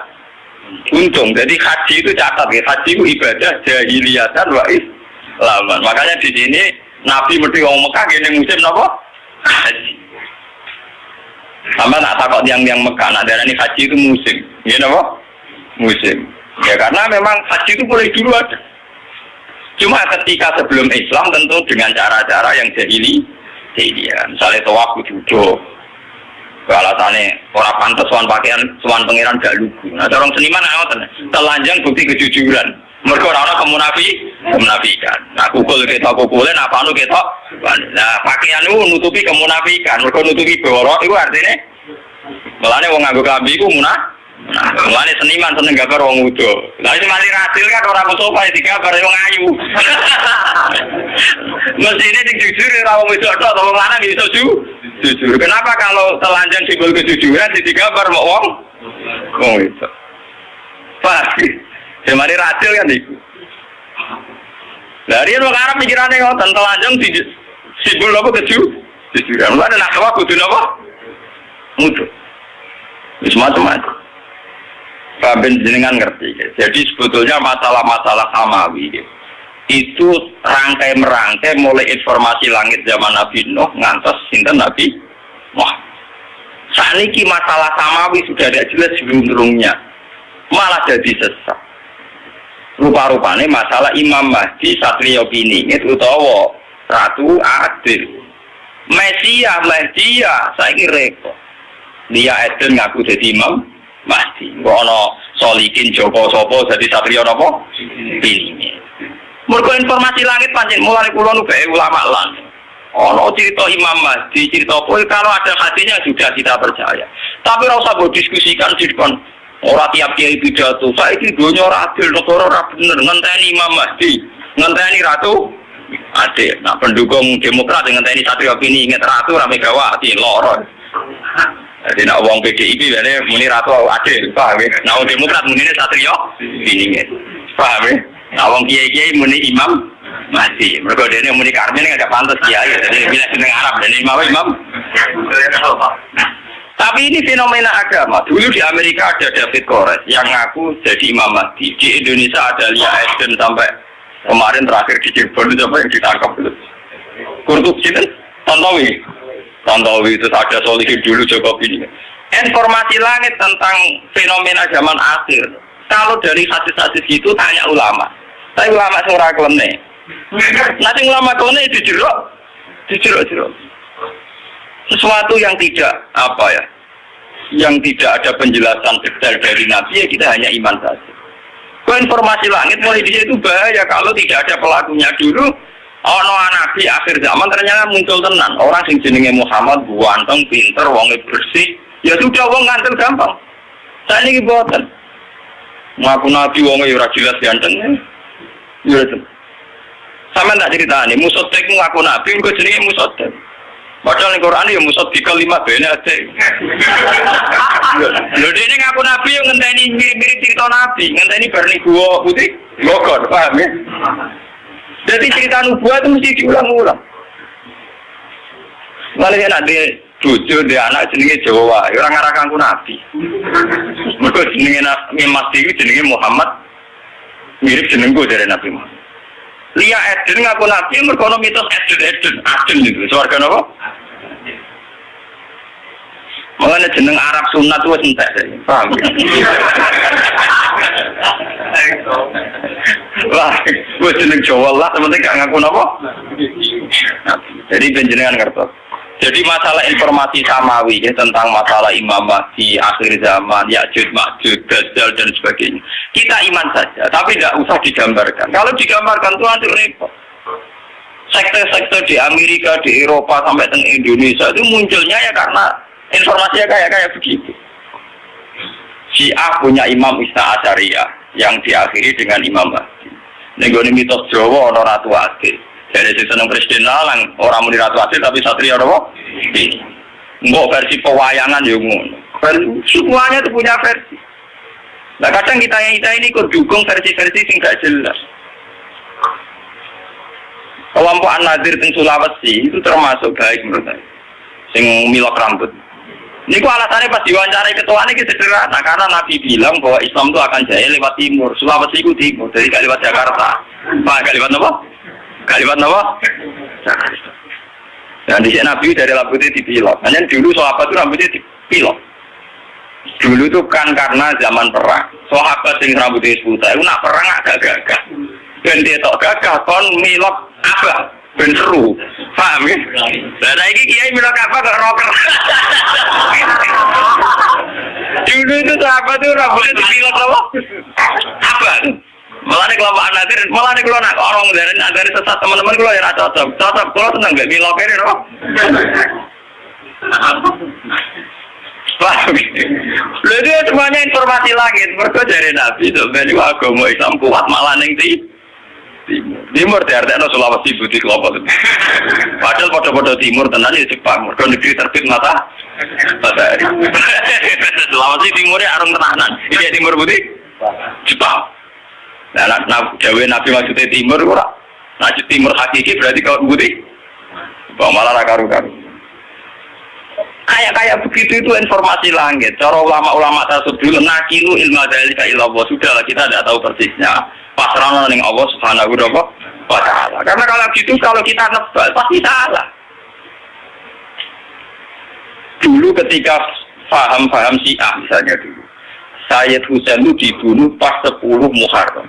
untung. Jadi haji itu catat ya, haji itu ibadah jahiliyatan wa islaman. Makanya di sini Nabi mesti ngomong Mekah gini musim apa? Haji. Sama tak takut yang Mekah, nah darah ini haji itu musim, gini apa? Musim. Ya karena memang haji itu boleh dulu ada. Cuma ketika sebelum Islam tentu dengan cara-cara yang jahiliyah. Misalnya tawaf duduk. Alasannya orang pantas soal pakaian soal pangeran gak lugu. Nah orang seniman ngoten telanjang bukti kejujuran. Mereka orang kemunafikan. Nah kukul kita kukulin apa nu kita. Nah pakaian itu nutupi kemunafikan. Mereka nutupi borok itu artinya. Melane wong nganggo klambi iku mulane seniman seneng gambar wong udo. Lah iki mari rasil kan ora musofa digambar wong ayu. Mesine sing jujur ora wong wedok tok, wong lanang iso jujur. Kenapa kalau telanjang simbol kejujuran digambar mau wong wedok? Pasti. Ya mari rasil kan iku. Lah riyen wong Arab pikirane ngoten telanjang simbol apa kejujuran. Mulane nak tawa kudu napa? Mutu. Wis macam-macam. Pak jenengan ngerti. Jadi sebetulnya masalah-masalah samawi itu rangkai-merangkai mulai informasi langit zaman Nabi Nuh ngantos sinten Nabi Muhammad. Saat ini masalah samawi sudah ada jelas sebelum-sebelumnya, malah jadi sesat. Rupa-rupanya masalah Imam Mahdi Satrio Piningit utawa Ratu Adil. Mesia Mahdia saya kira dia Eden ngaku jadi Imam Mahdi. Ono Solikin Joko Sopo jadi Satrio Nopo ini. Mergo informasi langit pancen mulai kula nu bae ulama lan. Ono cerita Imam Mahdi, cerita apa kalau ada hadisnya sudah kita percaya. Tapi ora usah diskusikan dikon. Ora tiap kiai pidato. Saiki donya ora adil, negara ora bener. Ngenteni Imam Mahdi, ngenteni Ratu Adil. Nah pendukung Demokrat ngenteni Satrio Pini inget Ratu ora Megawati loro. Jadi nak uang PDIP jadi muni Ratu Adil, paham ya? Nah uang Demokrat muni Satrio Piningit, paham ya? Nah uang kiai muni Imam Mahdi, mereka dia muni Karmen nggak ada pantas kiai, jadi bila seneng Arab dan Imam. Tapi ini fenomena agama. Dulu di Amerika ada David Koresh yang ngaku jadi Imam Mahdi. Di Indonesia ada Lia Eden sampai kemarin terakhir di Cirebon itu apa yang ditangkap itu. Kurtubi itu, Tantowi itu ada Solihin dulu Jokowi ini. Informasi langit tentang fenomena zaman akhir. Kalau dari hadis-hadis itu tanya ulama. Tapi ulama surah kelemne. Nanti ulama kelemne dijerok. Sesuatu yang tidak yang tidak ada penjelasan detail dari Nabi ya kita hanya iman saja. Kalau informasi langit mulai di situ bahaya kalau tidak ada pelakunya dulu. Ono Nabi akhir zaman ternyata muncul tenan orang sing jenenge Muhammad ganteng, pinter, wonge bersih. Ya sudah wong ngantel gampang. Saya ini boten. Ngaku Nabi wonge ora jelas ganteng. Ya itu. Sama tak ceritane Musotek ngaku Nabi kok jenenge Musotek. Padahal di Quran ya Musotek kalimat bene ate. Lho dene ngaku Nabi yang ngenteni mirip-mirip cerita Nabi, ngenteni bar ning gua putih. Bogor, paham ya? Jadi cerita nubuah itu mesti diulang-ulang. Malah ya nanti bojo dia anak jenenge Jawa, orang ngarakan ku Nabi. Mergo jenenge Mahdi iki jenenge Muhammad mirip jenengku dari Nabi Muhammad. Lia Eden ngaku Nabi mergo ono mitos Eden itu. Swarga napa? Mengenai jeneng Arab sunat itu entek dari, paham ya? Wah, gue jeneng Jawa lah, sebenarnya gak ngaku apa? Jadi penjenengan ngerti. Jadi masalah informasi samawi ya, tentang masalah Imam Mahdi, akhir zaman, Ya'juj, Ma'juj, Dajjal dan sebagainya. Kita iman saja, tapi tidak usah digambarkan. Kalau digambarkan itu nanti repot. Sektor-sektor di Amerika, di Eropa, sampai ke Indonesia itu munculnya ya karena informasinya kayak begitu. Syiah punya Imam Isna Asyariyah yang diakhiri dengan Imam Mahdi. Nenggone mitos Jawa ana Ratu Adil. Dari sisi seneng presiden lang orang muni Ratu Adil tapi satria apa? Ini. Mbok versi pewayangan yo ngono. Semuanya itu punya versi. Nah kadang kita ini kok dukung versi-versi sing gak jelas. Kelompok An-Nadir di Sulawesi itu termasuk baik menurut saya. Sing milok rambut. Ini alasannya pas diwawancarai ketuanya ini sederhana karena Nabi bilang bahwa Islam itu akan jaya lewat timur. Sulawesi itu timur, jadi gak lewat Jakarta. Pak, gak lewat apa? Gak lewat apa? Jakarta. Dan di sini Nabi dari rambutnya dipilok. Hanya dulu sahabat itu rambutnya dipilok. Dulu itu kan karena zaman perang. Sahabat yang rambutnya putih itu nak perang agak gagah. Dan dia tak gagah kon milok apa? Ben seru. Paham ya? Nah, ini kiai milok apa ke rocker. Dulu itu sahabat itu rambutnya dipilok apa? Apa? Malah nih kelompok An-Nadir, malah nih kalau nak orang dari sesat teman-teman kalau ya cocok, kalau senang gak milok ini loh. Paham? Lalu semuanya informasi langit, mereka dari Nabi itu, jadi agama Islam kuat malah ning timur artinya Sulawesi Budi kelompok itu. Padahal pada timur tenan ya Jepang, mereka negeri terbit matahari. Sulawesi timurnya arung tenanan, ini timur Budi Jepang. Nah, Jawa Nabi maksudnya timur, nah timur hakiki berarti kalau Budi, malah karu-karu. Kayak begitu itu informasi langit. Cara ulama-ulama tersebut nakilu ilmu dzalika ila Allah. Sudahlah kita tidak tahu persisnya. Pasrahna ning Allah Subhanahu wa taala. Karena kalau gitu kalau kita nebak pasti salah. Dulu ketika paham Syiah misalnya dulu. Sayyid Husain itu dibunuh pas 10 Muharram.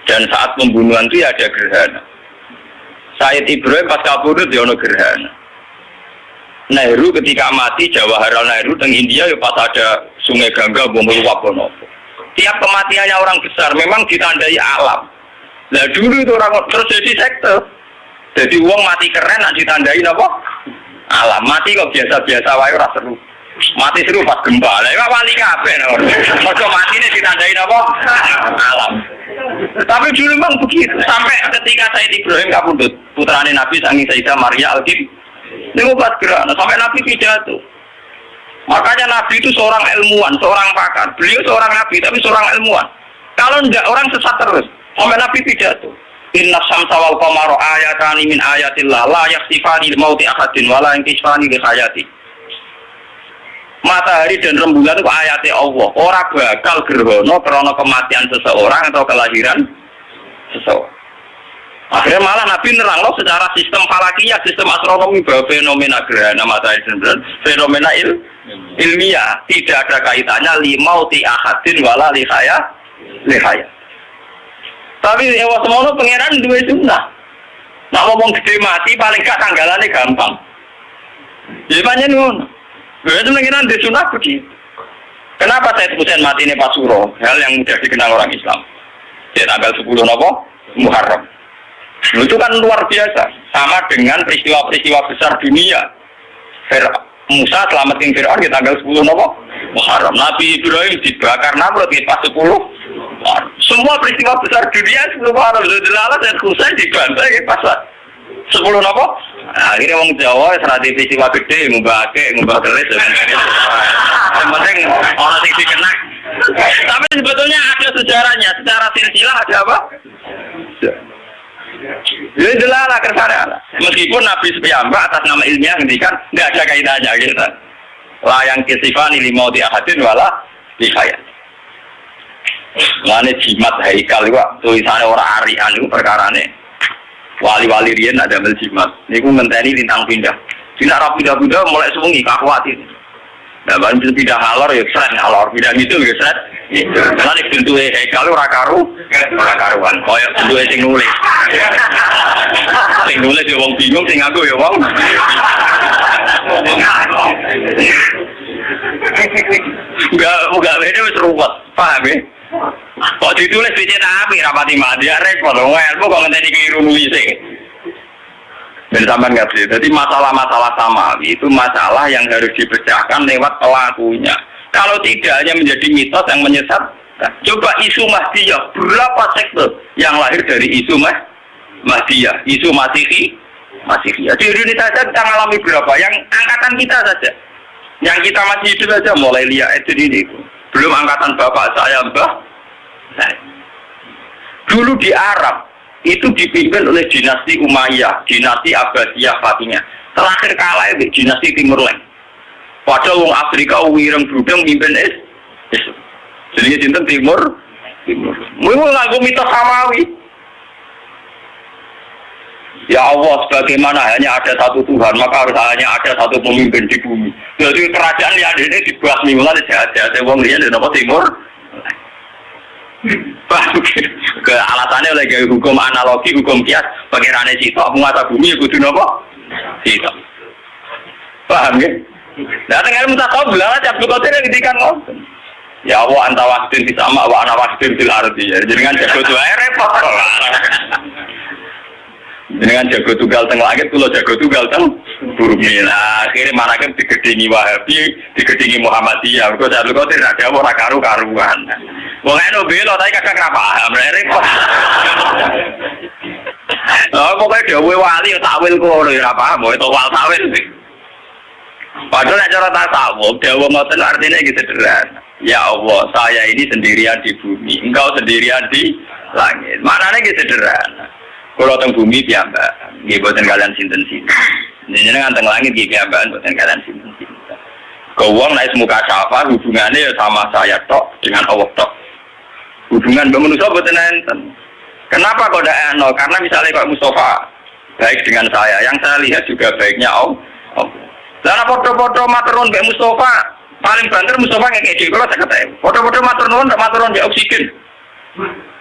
Dan saat pembunuhan itu ada gerhana. Sayyid Ibrahim pas kabudut dia ada gerhana. Nehru ketika mati, Jawaharlal Nehru di India ya pas ada Sungai Gangga, meluap nopo. Tiap kematiannya orang besar memang ditandai alam. Nah dulu itu orang terjadi sekte. Jadi uang mati keren nak ditandai apa? Alam. Mati kok biasa-biasa wae ora seru. Mati seru pas gempa. Lah ya wali kabeh. Kok mati ini ditandai apa? Alam. Tapi dulu memang begitu. Sampai ketika Sayyid Ibrahim kabudut, putrane Nabi Sangi Sayyidah Maria Al-Qib. Ini obat gerak, sampai Nabi pidato. Makanya Nabi itu seorang ilmuwan, seorang pakar. Beliau seorang Nabi, tapi seorang ilmuwan. Kalau enggak, orang sesat terus. Sampai Nabi pidato. Inna syamsa wal qamara ayatani min ayatillah la yakhsifani li mauti ahadin wa la yankisfani li hayati. Matahari dan rembulan itu ayatnya Allah. Orang bakal gerhana karena kematian seseorang atau kelahiran seseorang. Akhirnya malah Nabi nerang loh secara sistem falakiyah, sistem astronomi bahwa fenomena gerhana matahari dan bulan fenomena ilmiah tidak ada kaitannya limauti ahadin wala lihaya. Tapi ewa semono pangeran dua sunnah. Nak ngomong gede mati paling gak tanggalannya gampang. Jadi banyak ngono. Itu pangeran di sunnah begitu. Kenapa saya Husain mati ini Pak Suro? Hal yang mudah dikenal orang Islam. Di tanggal 10 Muharram. Itu kan luar biasa, sama dengan peristiwa-peristiwa besar dunia. Musa selamatin Fir'aun di tanggal 10 Muharram. Nabi Ibrahim dibakar Namrud di pas 10 Muharram. Semua peristiwa besar dunia 10 Muharram. Lalu dan Husain dibantai di pas 10 akhirnya orang Jawa serati peristiwa gede, ngubah keris. Yang penting orang yang dikena. Tapi sebetulnya ada sejarahnya, secara silsilah ada apa? Jadi jelas kersane. Meskipun Nabi Piyambak atas nama ilmiah ngendikan tidak ada kaitannya gitu. La yang kisifani limauti ahadin wala lihayat. Lane jimat haikal itu tulisannya orang arian itu perkarane. Wali-wali riyen ada jimat. Niku ngenteni lintang pindah. Tidak rapi pindah mulai sewengi kakuatin. Nah, baru pindah halor ya seret halor, pindah gitu ya seret. Karena bentuknya haikal ora karuan. Koyok bentuknya sing nulis. Sing nulis ya wong bingung, sing ngaku ya wong. Enggak beda wis ruwet, paham ya? Kok ditulis dicetak api rapati mati ya repot. Ilmu kok ngenteni keliru nulisnya. Dan sampai nggak sih. Jadi masalah-masalah sama itu masalah yang harus dipecahkan lewat pelakunya. Kalau tidak hanya menjadi mitos yang menyesat. Nah, coba isu Mahdiyah, berapa sekte yang lahir dari isu Mahdiyah, isu Masihiyah. Di Indonesia saja kita mengalami berapa? Yang angkatan kita saja. Yang kita masih hidup saja mulai lihat itu ini. Belum angkatan bapak saya, Mbah. Nah, dulu di Arab itu dipimpin oleh dinasti Umayyah, dinasti Abbasiyah Fatimiyah. Terakhir kalah itu dinasti Timur Leng. Padahal wong Afrika wireng budeng mimpin Islam. Jadi cinta Timur. Mulu lagu mitos samawi. Ya Allah, sebagaimana hanya ada satu Tuhan, maka harus hanya ada satu pemimpin di bumi. Jadi kerajaan yang ada ini dibahas mulai jahat-jahat. Wong liya dari Timur. Ke alasannya lagi hukum analogi, hukum kias, pangerane Sita, penguasa bumi ya kudu napa? Sita. Paham ya? Nah, tengah mutasawuf bilang aja Abdul Qadir ngendikan ngoten. Ya Allah anta wahdin fis sama wa ana wahdin fil ardi. Jenengan jago tuwae repot. Jenengan jago tunggal teng langit, kula jago tunggal teng bumi. Nah, akhire manaken digedhingi Wahabi, digedhingi Muhammadiyah. Kok Abdul Qadir ada ora karu-karuan. Wong eno belo tapi kakak ora paham, repot. Oh, pokoke dhewe wali takwil kono ora paham, itu wal takwil. Padahal cara tasawuf, dawa ngoten artinya gitu sederhana. Ya Allah, saya ini sendirian di bumi, engkau sendirian di langit. Maknanya gitu sederhana. Kalau teng bumi piyambak, nggih boten kalian sinten-sinten. Jenengan teng langit nggih piyambak boten kalian sinten-sinten. Kewong naik muka syafa hubungannya ya sama saya tok dengan Allah tok. Hubungan manusia boten enten. Kenapa kok ndak eno? Karena misalnya kok Mustafa baik dengan saya, yang saya lihat juga baiknya Allah. Lah foto-foto maturun Mbak Mustafa, paling banter Mustafa ngekek dhewe kalau saya kata. Foto-foto maturun Mbak oksigen.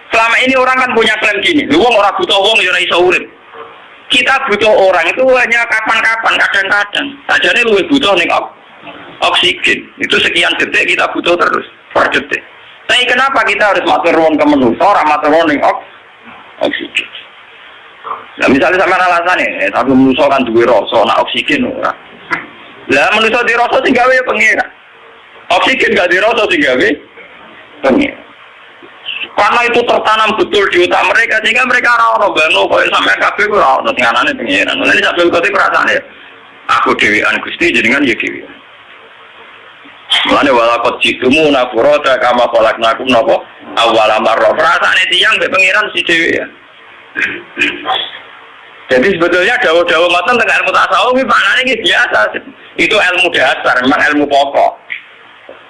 Selama ini orang kan punya klaim gini, wong ora butuh wong ya ora iso urip. Kita butuh orang itu hanya kapan-kapan, kadang-kadang. Sajane luwih butuh ning oksigen. Itu sekian detik kita butuh terus, per detik. Tapi kenapa kita harus matur nuwun ke manusa, ora matur nuwun ning oksigen? Nah misalnya sama alasannya, tapi manusa kan duwe rasa, nak oksigen ora. Lah manusia dirasa sing gawe pengira. Oksigen gak dirasa sing gawe pengira. Karena itu tertanam betul di otak mereka sehingga mereka ora ono bano koyo sampean kabeh ora ono sing anane pengira. Mulane sampe kote perasane aku dhewean Gusti jenengan ya dhewe. Mulane walakot jitumu nafurata kama khalaqnakum napa awwala marra. Perasane tiyang mbek pengiran si dhewean. Jadi sebetulnya dawa-dawa ngoten teng ilmu tasawuf iki maknane iki biasa. Itu ilmu dasar, memang ilmu pokok.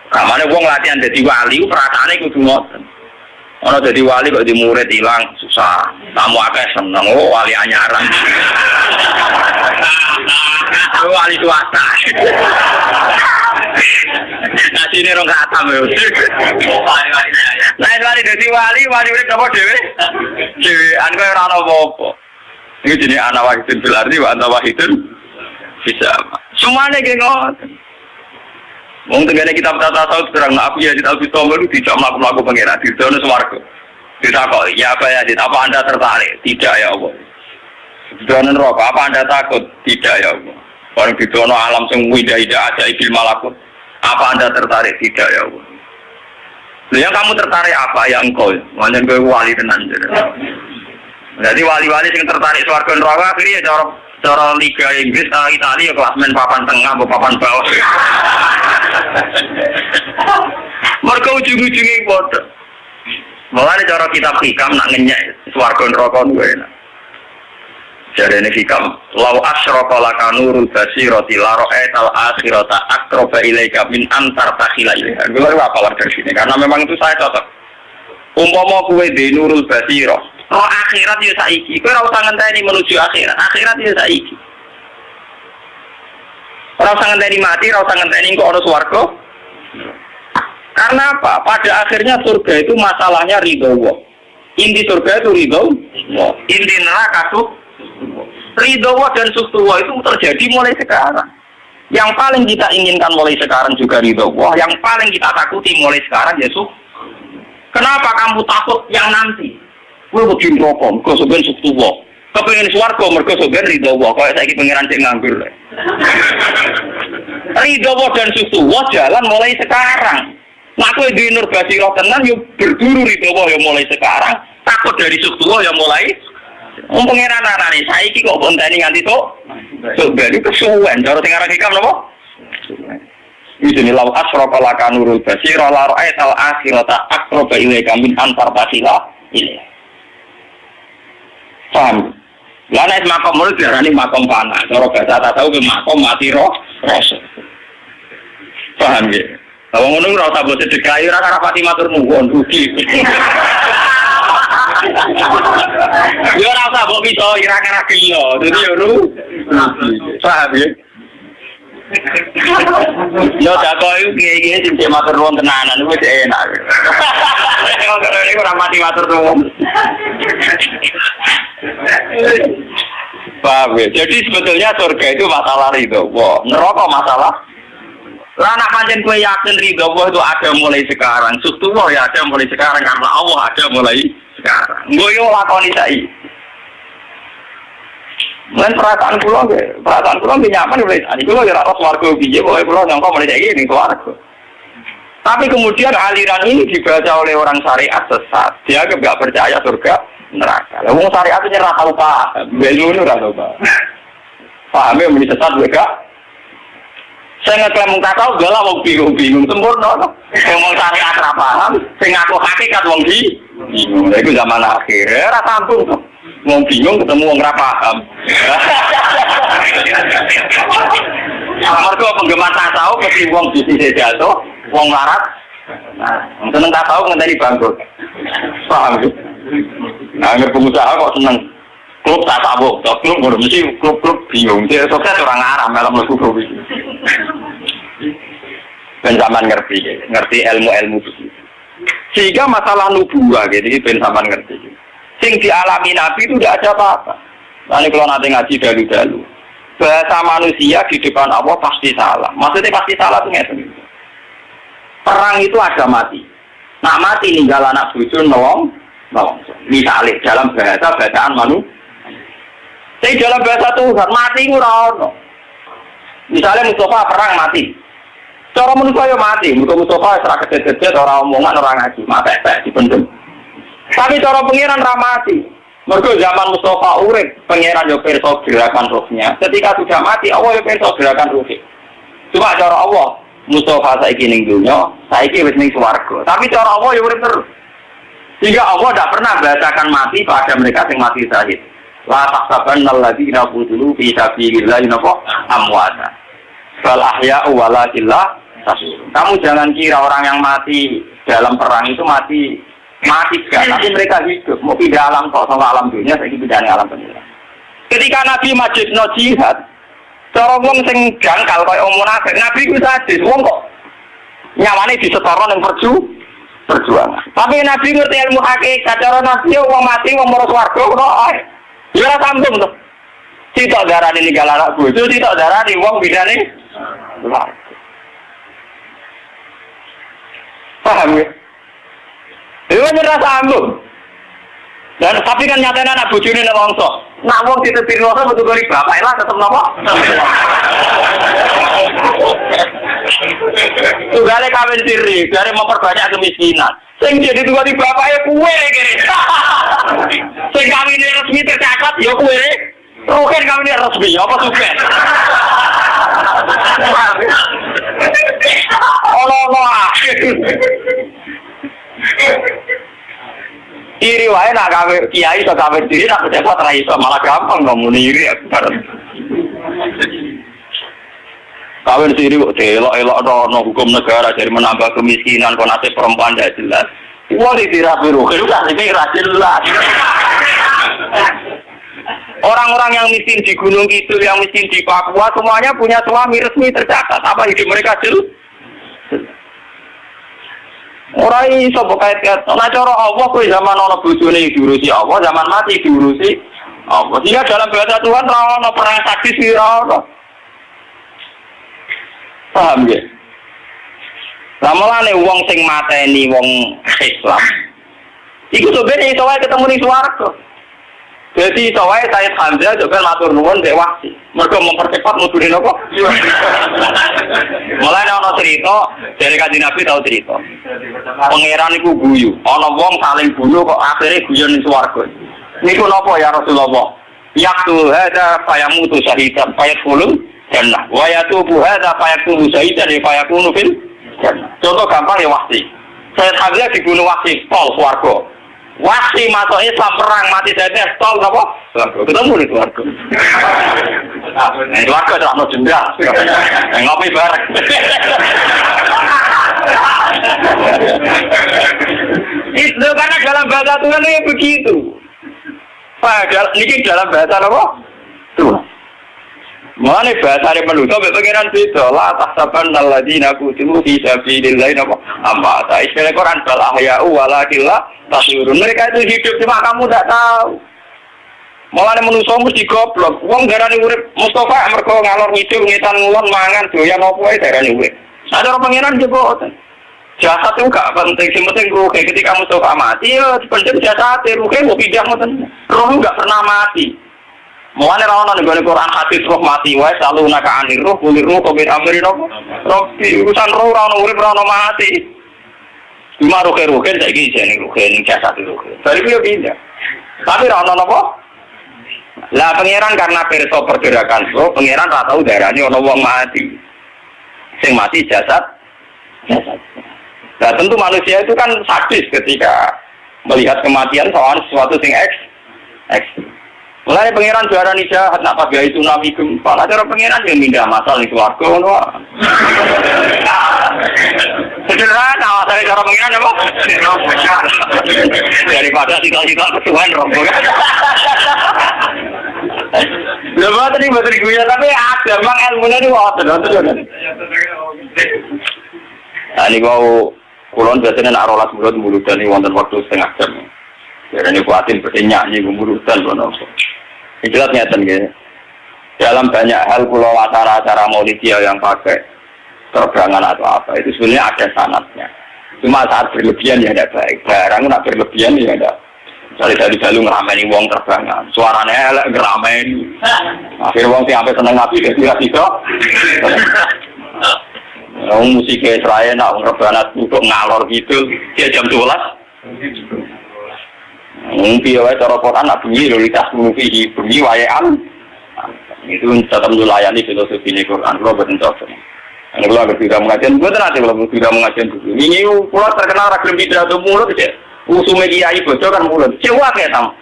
Kamane wong latihan dadi wali perasaane kudu ngoten. Ana dadi wali kok di murid ilang susah. Tamu akeh seneng wali anyaran. Wali swasta. Nah sini rong katam yo. Lah wali dadi wali urip apa dhewe? Dhewean kok ora ono apa-apa. Ini jenis anak wahidun fil ardi wa anak wahidun bisa. Semuanya kayak ngoten. Wong tengene kitab tata tasawuf terang aku ya tidak bisa ngelu tidak mlaku-mlaku pangeran di dono swarga. Ditakok, ya apa ya, apa Anda tertarik? Tidak ya Allah. Di dono neraka, apa Anda takut? Tidak ya Allah. Orang di dono alam sing winda-winda ajaib malakut. Apa Anda tertarik? Tidak ya Allah. Yang kamu tertarik apa? Ya engkau. Manjen kowe wali tenan. Jadi wali-wali yang tertarik swarga neraka akhirnya cara Liga Inggris Italia klasmen papan tengah atau papan bawah. Mereka ujung-ujungnya bodoh. Mulai cara kitab hikam nak ngenyek swarga neraka kuwi enak. Jadi ini hikam law asyraka laka nurul basirati la ra'aital akhirata aqraba ilaika min antar takhila ilaiha. Gue apa lah dari sini karena memang itu saya cocok. Umpama kowe di nurul basirah akhirat ya saiki, kowe ora usah ngenteni menuju akhirat. Akhirat ya saiki. Ora usah ngenteni mati, ora usah ngenteni kok ana swarga. Karena apa? Pada akhirnya surga itu masalahnya ridho Allah. Inti surga itu ridho Allah. Inti neraka itu ridho Allah dan sustu Allah itu terjadi mulai sekarang. Yang paling kita inginkan mulai sekarang juga ridho Allah. Yang paling kita takuti mulai sekarang Yesus. Kenapa kamu takut yang nanti? Kowe kudu rokok, mergo sampeyan sustu Allah. Kepengin swarga mergo sampeyan ridho Allah. Kaya saiki pangeran sing nganggur. Ridho Allah dan sustu Allah jalan mulai sekarang. Nah kowe duwe nur basirah tenan yo berburu ridho Allah yo mulai sekarang. Takut dari sustu Allah yo mulai. Wong pangeran arane saiki kok konteni nganti tok. Sampeyan iki kesuwen cara sing aran hikam napa? Ini law asyraka laka nurul basirah la ra'aital akhirata aqraba ilaika min antar basila ini. Paham? Lah nek makom mulih diarani makom fana. Cara bahasa tak tahu ke makom mati roh rasa. Paham ya? Kalau ngono ora usah mbok sedekahi ora rapati matur nuwun rugi. Yo ora usah mbok bisa ira-ira gelo. Dadi yo ru. Paham ya? Yo dakok iku kiye-kiye sing matur nuwun tenanan iku wis enak. Kalau ora mati matur nuwun. Paham ya? Jadi sebetulnya surga itu masalah ridho. Wah, neraka masalah. Lah nak pancen kowe yakin ridho Allah itu ada mulai sekarang. Sustullah ya ada mulai sekarang karena Allah ada mulai sekarang. Nggo yo lakoni saiki. Men perasaan kula nyaman mulai saiki. Kula ya ora swarga piye, pokoke kula nyangka mulai saiki ning swarga. Tapi kemudian aliran ini dibaca oleh orang syariat sesat. Dia enggak percaya surga neraka. Lah wong syariat itu ora tau paham. Belune ora tau paham. Pahame muni sesat enggak? Saya ngeklaim tahu galah wong bingung sempurna. Yang wong syariat ora paham, sing ngaku hakikat wong bingung. Lha iku zaman akhir ora sambung to. Wong bingung ketemu wong ora paham. Amarga penggemar tasawuf mesti wong bisnis jatuh, wong larat. Nah, seneng tasawuf ngenteni bangkrut. Paham ya? Nah, pengusaha kok seneng klub tasawuf, klub ngono mesti klub bingung. Dia sukses orang Arab malah mlebu klub iki. Ben sampean ngerti ilmu-ilmu itu. Sehingga masalah nubuwah gitu ben sampean ngerti. Sing dialami Nabi itu tidak ada apa-apa. Nanti kalau nanti ngaji dalu-dalu. Bahasa manusia di depan Allah pasti salah. Maksudnya pasti salah tuh ngeten. Perang itu ada mati. Nak mati ninggal anak bojo nolong. Misalnya dalam bahasa bacaan manusia. Tapi dalam bahasa Tuhan mati ora ono. Misalnya Mustafa perang mati. Cara manusia yo mati. Mustafa serak kecet-kecet orang omongan orang ngaji, mati dipendem. Tapi cara pengiran ra mati. Mergo zaman Mustafa urip, pengiran yo pirsa gerakan rohnya. Ketika sudah mati, Allah yo pirsa gerakan rohnya. Cuma cara Allah, Mustafa saiki ning dunya, saiki wis ning swarga. Tapi cara Allah yo urip terus. Sehingga Allah tidak pernah bahasakan mati pada mereka yang mati syahid. La tahsabanna alladziina qutilu fi sabilillahi amwata. Bal ahya'u walakinlah tashurun. Kamu jangan kira orang yang mati dalam perang itu mati gak, tapi mereka hidup. Mau pindah alam kok sama alam dunia, saya pindah di alam dunia. Ketika Nabi majlisno jihad, cara wong sing jangkal kaya munafik, Nabi ku sadis, wong kok nyawane disetara ning perjuangan. Tapi Nabi ngerti ilmu hakikat, cara Nabi wong mati wong mara swarga kok ae. Ya ora sambung to. Sitok darane ninggal anak bojo, sitok darane wong bidane. Paham ya? Itu nyerah sambung. Dan tapi kan nyatanya anak bojone nek wongso. Nak wong ditepir wongso metu kali bapak lah tetep napa? Tugale kawin siri, dari memperbanyak kemiskinan. Sing jadi tuwa di bapake kuwe kene. Sing kawine resmi tercatat ya kuwe. Roken kawine resmi apa suke? Allah. Iri wae nak gawe kiai iso gawe diri nak pejabat ra iso malah gampang ngomong iri bareng. Kawin siri kok elok-elok ono hukum negara jadi menambah kemiskinan kon ate perempuan ndak jelas. Wong dirapi roh itu kan iki ra jelas. Orang-orang yang miskin di Gunung Kidul, yang miskin di Papua semuanya punya suami resmi tercatat. Apa hidup mereka jelas? Ora iso kait-kait. Nah cara Allah kuwi zaman ana bojone diurusi Allah, zaman mati diurusi Allah. Dia dalam bahasa Tuhan ora ana perang sadis ora ana. Paham ya? Lamalane wong sing mateni wong Islam. Iku sebenarnya iso wae ketemu ning swarga. Jadi iso wae Sayyid Hamzah juga matur nuwun dek wasi. Mergo mempercepat mudune napa? Mulane ana cerita dari Kanjeng Nabi tau cerita. Pangeran iku guyu, ana wong saling bunuh kok akhire guyon ning swarga. Niku napa ya Rasulullah? Yaqtu hadza fayamutu syahidan fayadkhulul jannah. Wa yatubu hadza fayakunu syahidan fayakunu fil jannah. Contoh gampang ya wasi. Sayyid Hamzah dibunuh wasi pol swarga. Wasi masuk Islam perang mati saya stol apa? Ketemu di keluarga. Keluarga dalam no jendela. Ngopi bareng. Itu karena dalam bahasa Tuhan ini begitu. Padahal ini dalam bahasa apa? Tuhan. Mana bahasa yang menutup pengiran itu lah tahsaban alladzina qutilu fi sabilillah apa amata istilah Quran bal ahya'u walakinna tasyurun mereka itu hidup cuma kamu tidak tahu malah manusia mesti goblok wong darani urip Mustafa mergo ngalor ngidul ngitan ngulon mangan doyan opo ae darani urip sadar pengiran juga jasad itu gak penting sing penting ruh ketika Mustafa mati ya penting jasad ruh mau pindah ngoten ruh gak pernah mati. Mulane ra ono ning Quran hadis roh mati wae selalu naka anir roh kulir roh kobir amri roh urusan roh ra ono urip ra ono mati cuma roh-roh saiki jane roh ning jasad roh bari yo pindah tapi ra ono napa lah pangeran karena pirsa pergerakan roh pangeran ra tau darani ono wong mati sing mati jasad nah tentu manusia itu kan sadis ketika melihat kematian soal sesuatu sing ekstrim. Mulai pangeran juara nih jahat, nak pakai itu nabi gempa. Nah cara pangeran yang pindah masal di keluarga, no. Sederhana, masalah cara pangeran apa? Daripada cita-cita ketuhan rombongan. Lepas tadi materi gue tapi ada memang ilmunya itu ada. Nah ini kau kulon biasanya nak rolas mulut dan ini wonten waktu setengah jam. Jadi ini kuatin bertanya ini gumurutan loh. Jelas nyata gitu. Dalam banyak hal pulau acara-acara Maulidiyah yang pakai terbangan atau apa itu sebenarnya ada sanatnya. Cuma saat berlebihan ya ada baik. Barang nak berlebihan ya ada. Misalnya dari dulu ngerameni wong terbangan, suaranya elek ngerameni. Akhirnya wong sampai seneng api dia tidak bisa. Musiknya Israel nak ngerebanat untuk ngalor gitu. Dia jam 12. Mungkin wae cara Quran nak bunyi realitas mungkin bunyi waean itu tetap melayani filosofi ini Quran kalau betul cocok. Kalau kalau tidak mengajian, buat nanti kalau tidak mengajian dulu. Ini kalau terkenal rakyat tidak ada mulut je. Usul media itu bocor kan mulut. Cewa kayak tam.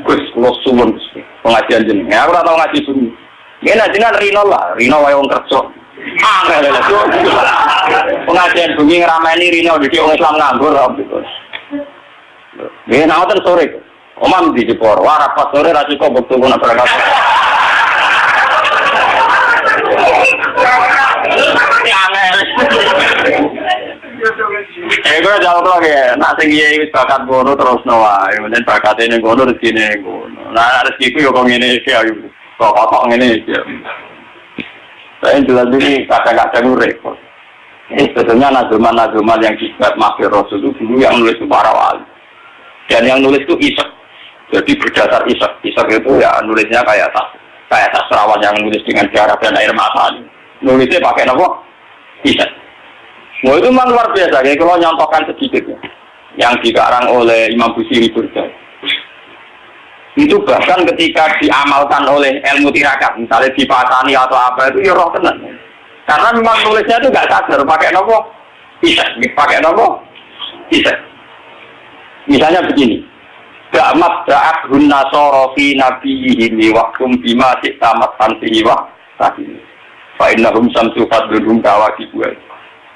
Gus kalau suwon pengajian jenis. Aku tak tahu ngaji sunyi. Gimana jenengan Rino lah, Rino wae wong kerja. Pengajian bunyi ngerameni Rino di orang Islam nganggur gitu. Dia nawatan sore, omam di Jepor, wah rapat sore rasi kok betul guna berangkat. Angel. Gue jawab lagi, nasi dia bakat gono terus nawa, kemudian bakatnya gono rezeki gono. Nah rezekiku yo kong ini sih, kok kok ini sih. Saya jelas ini kadang-kadang repot. Ini sebetulnya nazuman yang dibuat Maghfir Rasul itu dulu yang nulis para wali. Dan yang nulis itu Ishak, jadi berdasar Ishak itu ya nulisnya kayak sastrawan yang nulis dengan darah dan air mata. Nulisnya pakai apa? Ishak. Nah itu memang luar biasa. Kayak kalau nyontohkan sedikit ya, yang dikarang oleh Imam Busiri Burda. Itu bahkan ketika diamalkan oleh ilmu tirakat, misalnya dipasani atau apa itu ya roh tenang. Karena memang nulisnya itu nggak sadar pakai apa? Ishak, pakai apa? Ishak. Misalnya begini, Da'mat da'athun nasara fi nabiyihim waqtum bima tamat tanfihi wa tadi. Fa innahum samsu fadlun kawakib.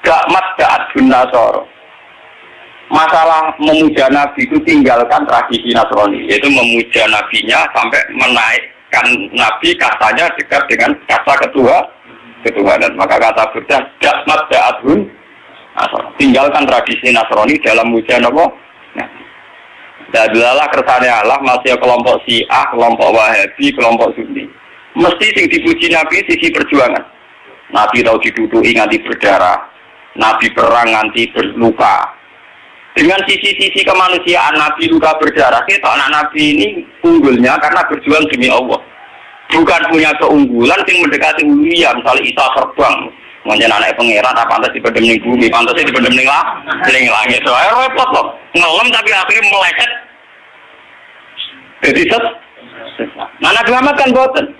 Da'mat da'athun nasara. Masalah memuja Nabi itu tinggalkan tradisi Nasrani, yaitu memuja Nabinya sampai menaikkan Nabi katanya dekat dengan kata ketuhanan. Maka kata Burda, Da'mat da'athun nasara. Tinggalkan tradisi Nasrani dalam muja Nabi. Dadalah kersane Allah masih kelompok Syiah, kelompok Wahabi, kelompok Sunni. Mesti sing dipuji Nabi sisi perjuangan. Nabi tahu diduduki nganti berdarah, Nabi perang nganti berluka. Dengan sisi-sisi kemanusiaan Nabi luka berdarah, kita anak Nabi ini unggulnya karena berjuang demi Allah. Bukan punya keunggulan yang mendekati uluhiyah, misalnya Isa terbang. Mungkin anak pangeran apa pantas dipendem ning bumi, pantasnya dipendem ning langit. Soalnya repot loh, ngelem tapi akhirnya meleset. Jadi mana keramat kan boten.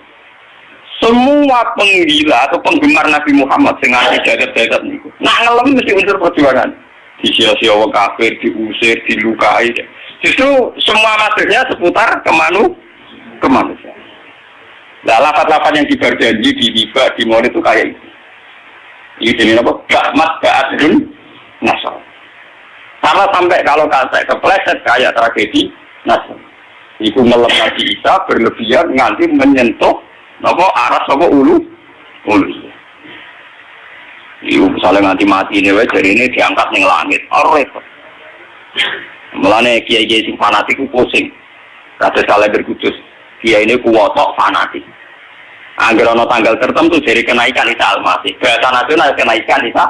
Semua penggila atau penggemar Nabi Muhammad dengan jagat-jagat niku. Nah ngelem mesti unsur perjuangan. Disia-sia wong kafir, diusir, dilukai. Justru semua masuknya seputar kemanusiaan. Nah, lafaz-lafaz yang diberjanji di riba, di maulid itu kayak itu. Ini apa? Gakmat Ba'adun Nasr. Sama sampai kalau kata kepleset kayak tragedi Nasr. Iku ngelem Nabi Isa berlebihan nganti menyentuh apa aras apa ulu. Iku misalnya nganti mati ini jadi ini diangkat ning langit. Repot. Mulane kiai-kiai sing fanatik ku pusing. Kados kalender kudus. Kiai ini kuwotok fanatik. Angger ana tanggal tertentu dari kenaikan Isa Al-Masih. Bahasa nasional kenaikan Isa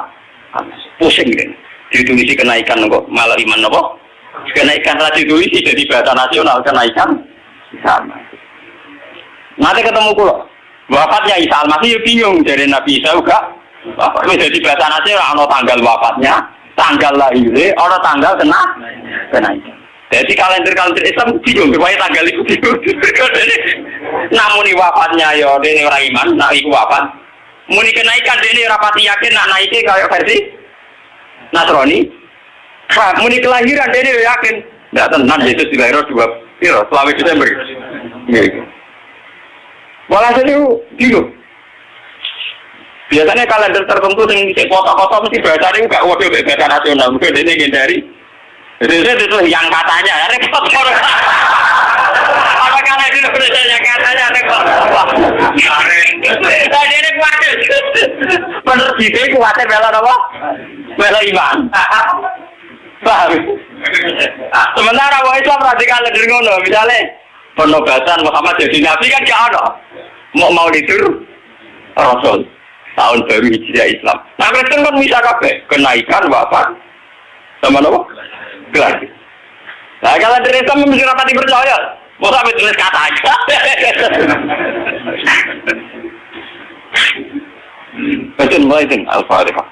Al-Masih. Pusing kan. Ditulisi kenaikan kok malah iman apa? Kenaikan lah ditulisi jadi bahasa nasional kenaikan Isa Al-Masih. Nanti ketemu kula. Wafatnya Isa Al-Masih ya bingung dari Nabi Isa juga. Wafatnya jadi bahasa nasional ana tanggal wafatnya, tanggal lahirnya, ana tanggal kenaikan. Jadi kalender Islam bingung, supaya tanggal itu bingung. Namun wafatnya ya, ini orang iman, nak itu wafat. Muni kenaikan ini rapati yakin nak naiknya kayak versi Nasrani. Muni kelahiran ini yakin. Tidak tenang Yesus dilahirkan 2 selama Desember. Walhasil itu bingung. Biasanya kalender tertentu yang kota-kota mesti bahasa ini enggak waduh bahasa nasional. Mungkin ini hindari. Jadi itu yang katanya, repot orang. Apa karena itu yang katanya repot? Tadi ini kuatir. Menurut kita kuatir bela apa? Bela iman. Paham? Sementara orang Islam radikal dari ngono, misalnya penobatan Muhammad jadi nabi kan gak ada. Mau tidur Rasul tahun baru Hijriah Islam. Nah Kristen kan bisa kabeh kenaikan wafat sama apa? Gelar. Nah kalau dari Islam mesti rapati percaya, mau sampai tulis kata aja. Betul mulai dengan Al-Fatihah.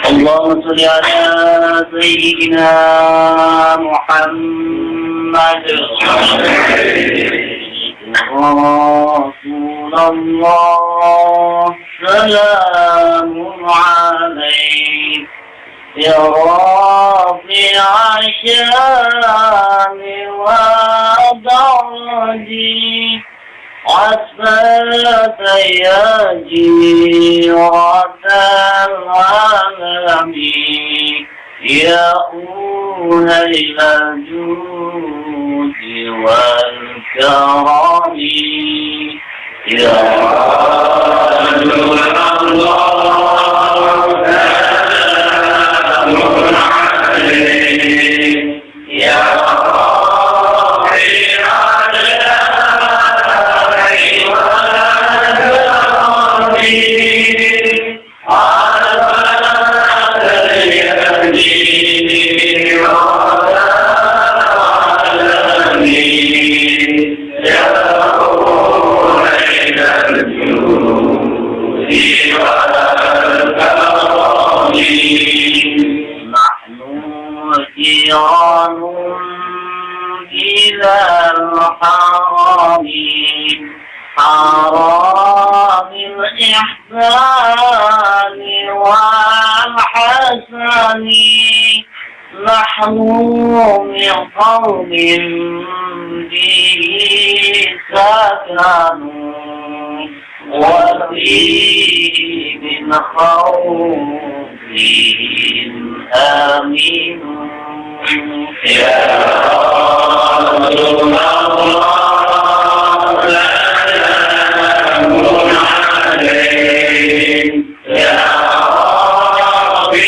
اللهم صل على سيدنا محمد رسول الله سلام عليك يا رافع الشان والدرجي عسفت يا جيرة العالمين يا أهل الجود والكرم يا رسول الله سلام عليك يا جيران إلى الحرم حرام الإحسان والحسن نحن من قوم به سكنوا وفيه من خوفهم آمنوا يا رسول الله سلام عليك يا ربي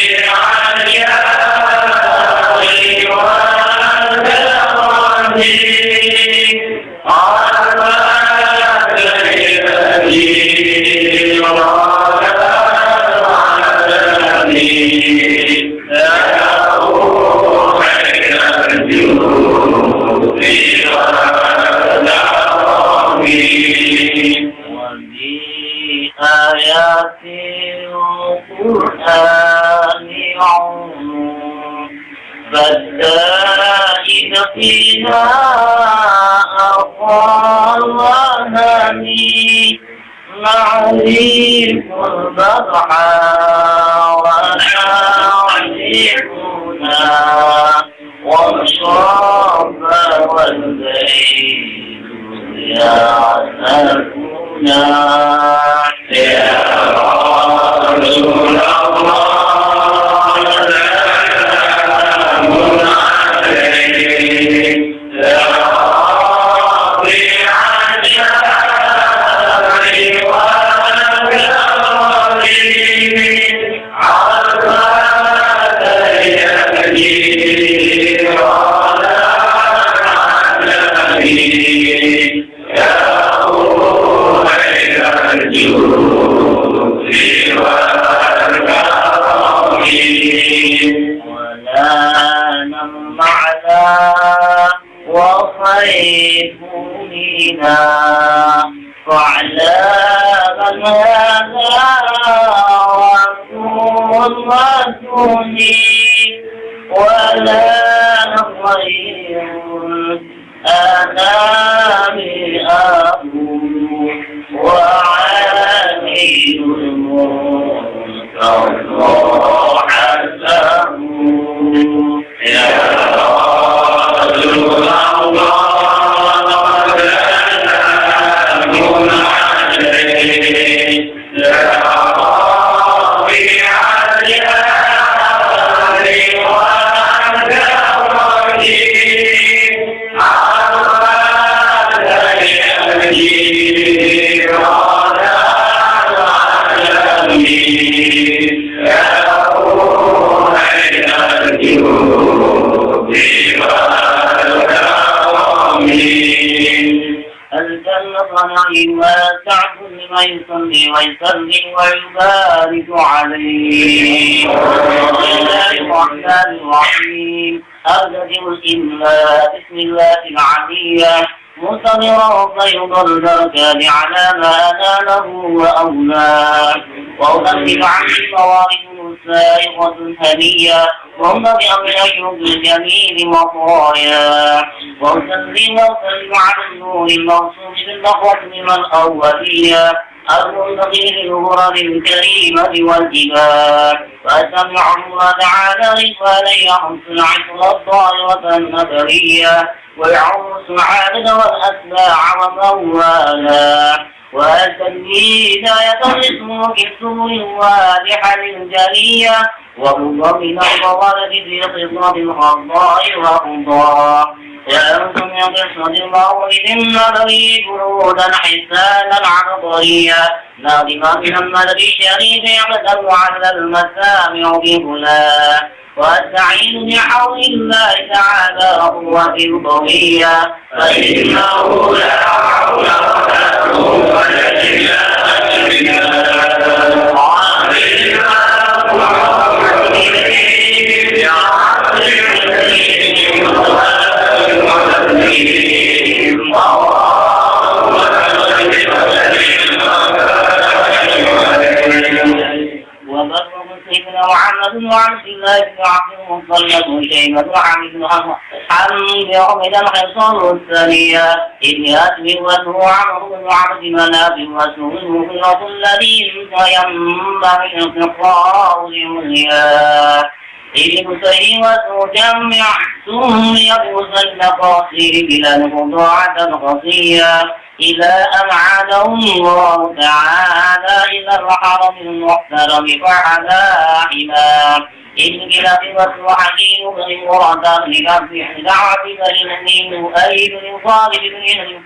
آيات القرآن عموم فالدائن فيها والضحى وتعرفنا والصبر والليل يعلمنا يا رسول الله وخيف منا فعلى من هذا رسول ودوني ولا خير أنا بأبو وعالي المنكر حسن يا رسول الله وتعبد لما يصلي ويسلم ويبارك عليه. بسم الله الرحمن الرحيم. أبدأ الإملاء بسم الله العلية مستمرا فيض البركات على ما ناله وأولاه وأنزل عن الموارد سائغة هنية وهم بأمر أشهد الجميل مطايا وأسلم على النور الموصول بالنقص من الأولية المنتقل للغرر الكريمة والجبال وأسمع الله تعالى رسالي خمس العشر الطائرة النبرية ويعم السعادة والأتباع وموالا وأسلي هداية الاسم في السور الواضحة الجلية وهو من الضلالة في خطاب الخضاء وخضاء وأنتم من قصة المولد النبوي برودا حسانا عبقريا ناظما من المدد الشريف يعتد على المسامع بهلا واستعين بحول الله تعالى قوة القوية فإنه لا حول ولا قوة إلا محمد وعبد الله بن عبد المطلب وشيبة وحمد حمد عبد الحصان الثانية إلياس بن وزه عمرو بن عبد مناف وسوء المغيرة الذي ينبغي انتقاء لملياه ابن سيوة جمع سمي بوسن قصير بلا خضاعة قصية إذا أبعده الله تعالى إلى الحرم المحترم فحدا حماه إن كلا بوسن حكيم بن مراد لنفسه دعوة بين أيد لطالب بن فر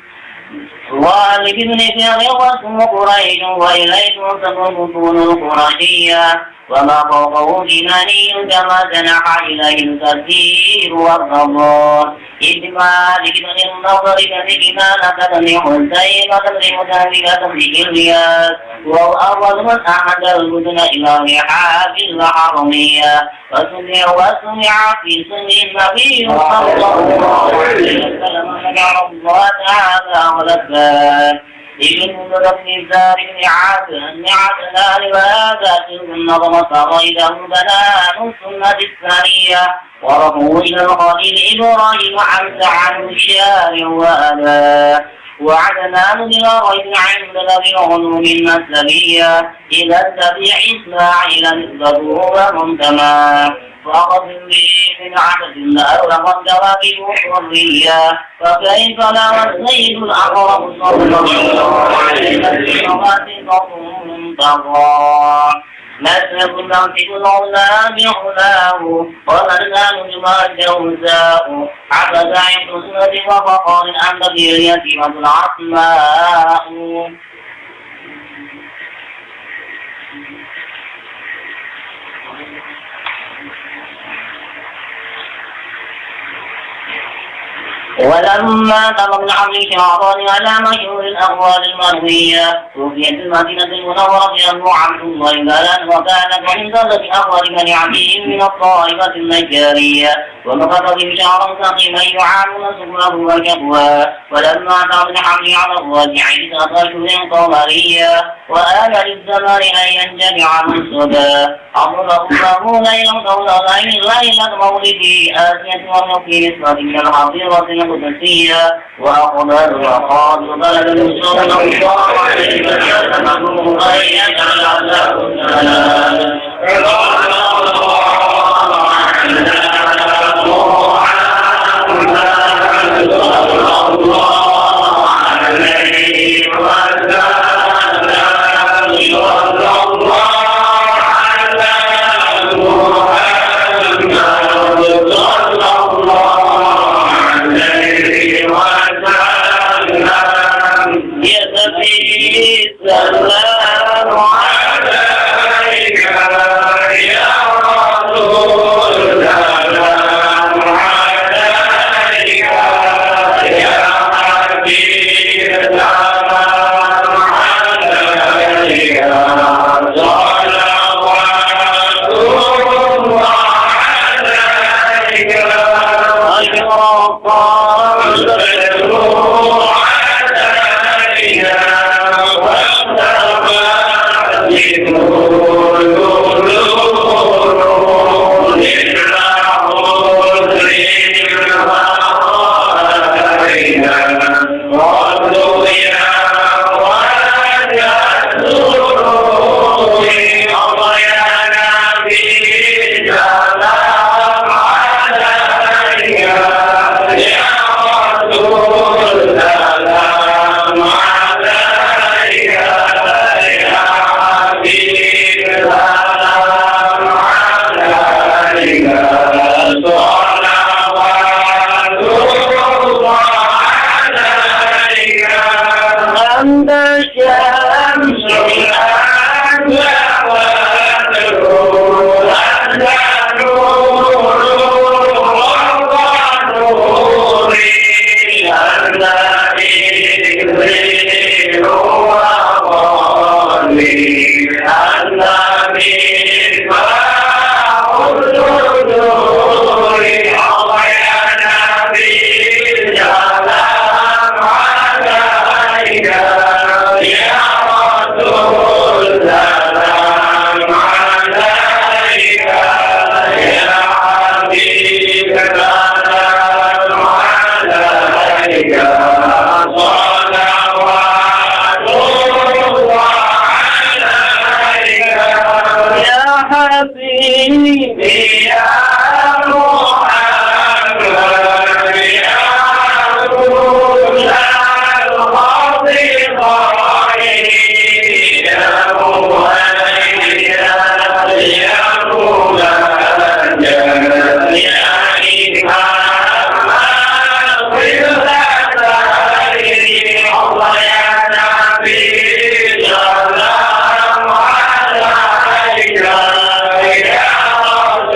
واسم قريش وإليكم تنظرون القرشية وما فوقه جناني كما جنح إليه الكثير والرضا إذ مالك بن النضر كذبنا لتبني حسين وتبني متهبكة بكليات وهو أول من أحد المدن إلى رحاب الحرمية وسمع في سن النبي صلى الله عليه وسلم نجعل الله تعالى ولكان ابن بن زار بن عدنان وهذا تلك النظمة غيره بنان السنة الثانية ورفعوا إلى الخليل إبراهيم حمد عنه الشارع وأباه وعدنان بلا ريب عند ذوي العلوم المسلمية إذا اتبع إسماعيل نسبته ومنتمى فأقسم به من عدد الله لقد جوابه حرية فكيف لا والسيد الأقرب صلى الله عليه وسلم منتظى نسلك تمسك العلا بعلاه ومرزان جمع الجوزاء عبد عند سنة وفقار أنت به اليتيمة العصماء ولما تم ابن عبد شعران على مشهور الأقوال المروية توفيت المدينة المنورة أبو عبد الله بلال وكانت من ذلة أخبار بني عدي من الطائفة النجارية ومكث به شعرا سقيما يعامل سكره وشكوى ولما تم ابن عبد على الراجعين كأشهر قمرية وآل للزمان أن ينجمع بالصدى أضرب الله ليلا قول ليلة مولده آسية ومقي نسبة من الحظيرة القدسية وأقبل وقال بلد صلى الله عليه وسلم أن يجعل له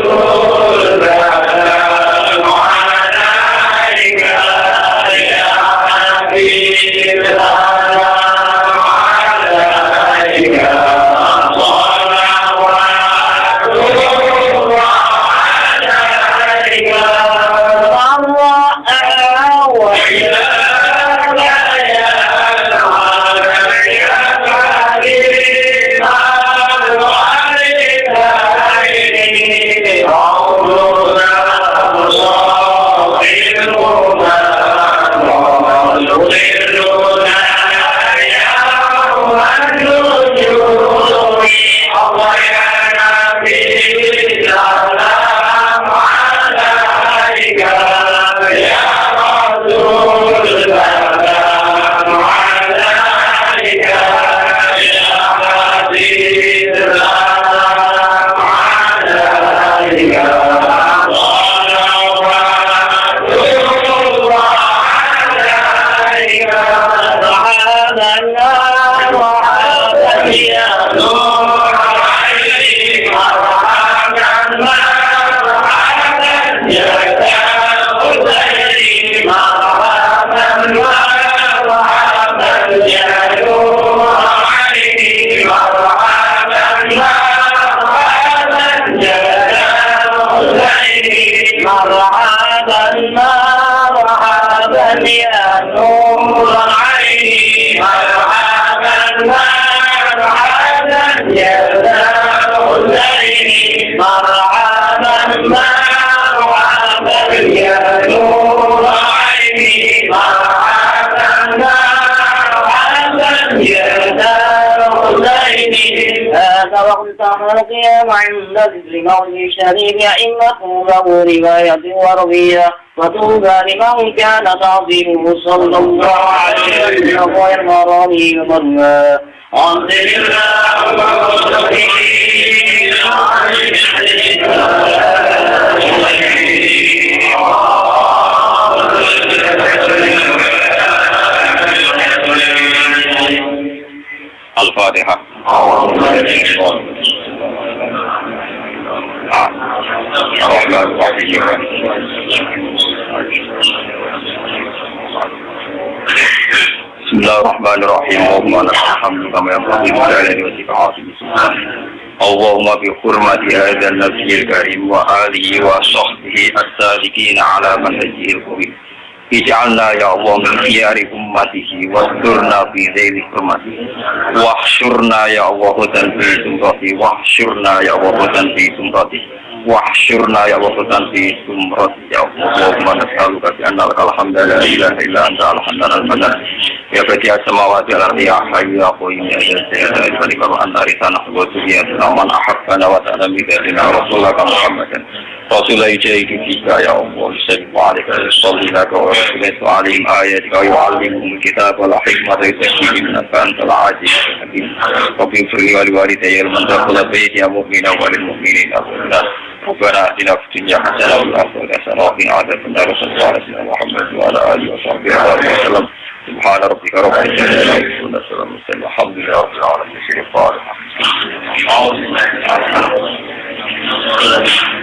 Oh هذا وقت القيام عند ذكر موت الشريف أئمة له رواية وربية وطوبى لمن كان تعظيمه صلى الله عليه وسلم غير مرامي ومرمى الحمد الفاتحة. الرحمن الرحيم. بسم الله الرحمن الرحيم. اللهم لك الحمد كما ينبغي لجلال وجهك عظيم سبحانك. اللهم بحرمة هذا النبي الكريم وآله وصحبه الصادقين على منهجه القويم اجعلنا يا الله من خيار أمته واسترنا في ذيل حرمته واحشرنا يا الله في زمرته واحشرنا يا الله في زمرته واحشرنا يا الله في زمرته يا الله. اللهم نسألك بأن لك الحمد لا إله إلا أنت الحنان المنان يا بديع السماوات والأرض يا حي يا قيوم يا ذا الجلال والإكرام أن رثنا نحوة بيدنا من أحبنا وتعالى بذاتنا رسولك محمدا رسول يجاهد فيك يا الله يسلم عليك يصلي لك ويتلو عليهم آياتك ويعلمهم الكتاب والحكمة ويزكيهم إنك أنت العزيز الحكيم. رب اغفر لي ولوالدي ولمن دخل بيتي مؤمنا وللمؤمنين والمؤمنات. ربنا آتنا في الدنيا حسنة وفي الآخرة حسنة وقنا عذاب النار. صلى الله على سيدنا محمد وعلى آله وصحبه وسلم. سبحان ربك رب العزة عما يصفون وسلام والحمد لله رب العالمين.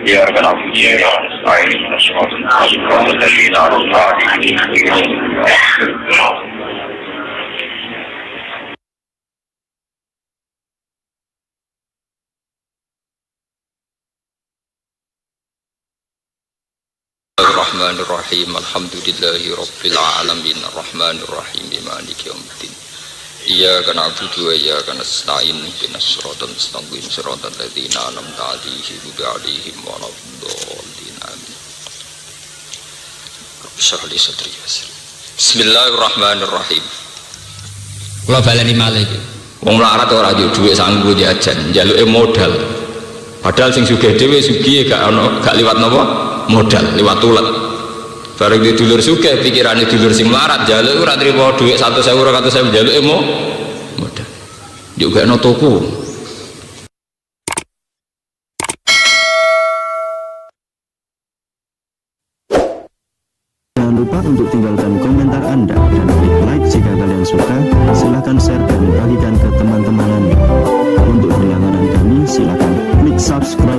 إياك نعبد وإياك نستعين اهدنا الصراط المستقيم صراط الذين أنعمت عليهم غير المغضوب عليهم. الرحمن الرحيم الحمد لله رب العالمين الرحمن الرحيم مالك يوم الدين إياك نعبد وإياك نستعين اهدنا الصراط المستقيم صراط الذين أنعمت عليهم ولا الضالين آمين. رب اشرح لي صدري ويسر. بسم الله الرحمن الرحيم. Kula baleni malih iki. Wong melarat ora duwe dhuwit sanggo jajan, njaluke modal. Padahal sing sugih dhewe sugih gak liwat napa? Modal, liwat tulet. Bareng di dulur sugih pikirane dulur sing melarat njaluk ora trimo dhuwit 100.000 200.000 njaluke modal. Juga ana toko. Jangan lupa untuk tinggalkan komentar Anda dan klik like jika kalian suka. Silahkan share dan bagikan ke teman-teman Anda. Untuk berlangganan kami silahkan klik subscribe.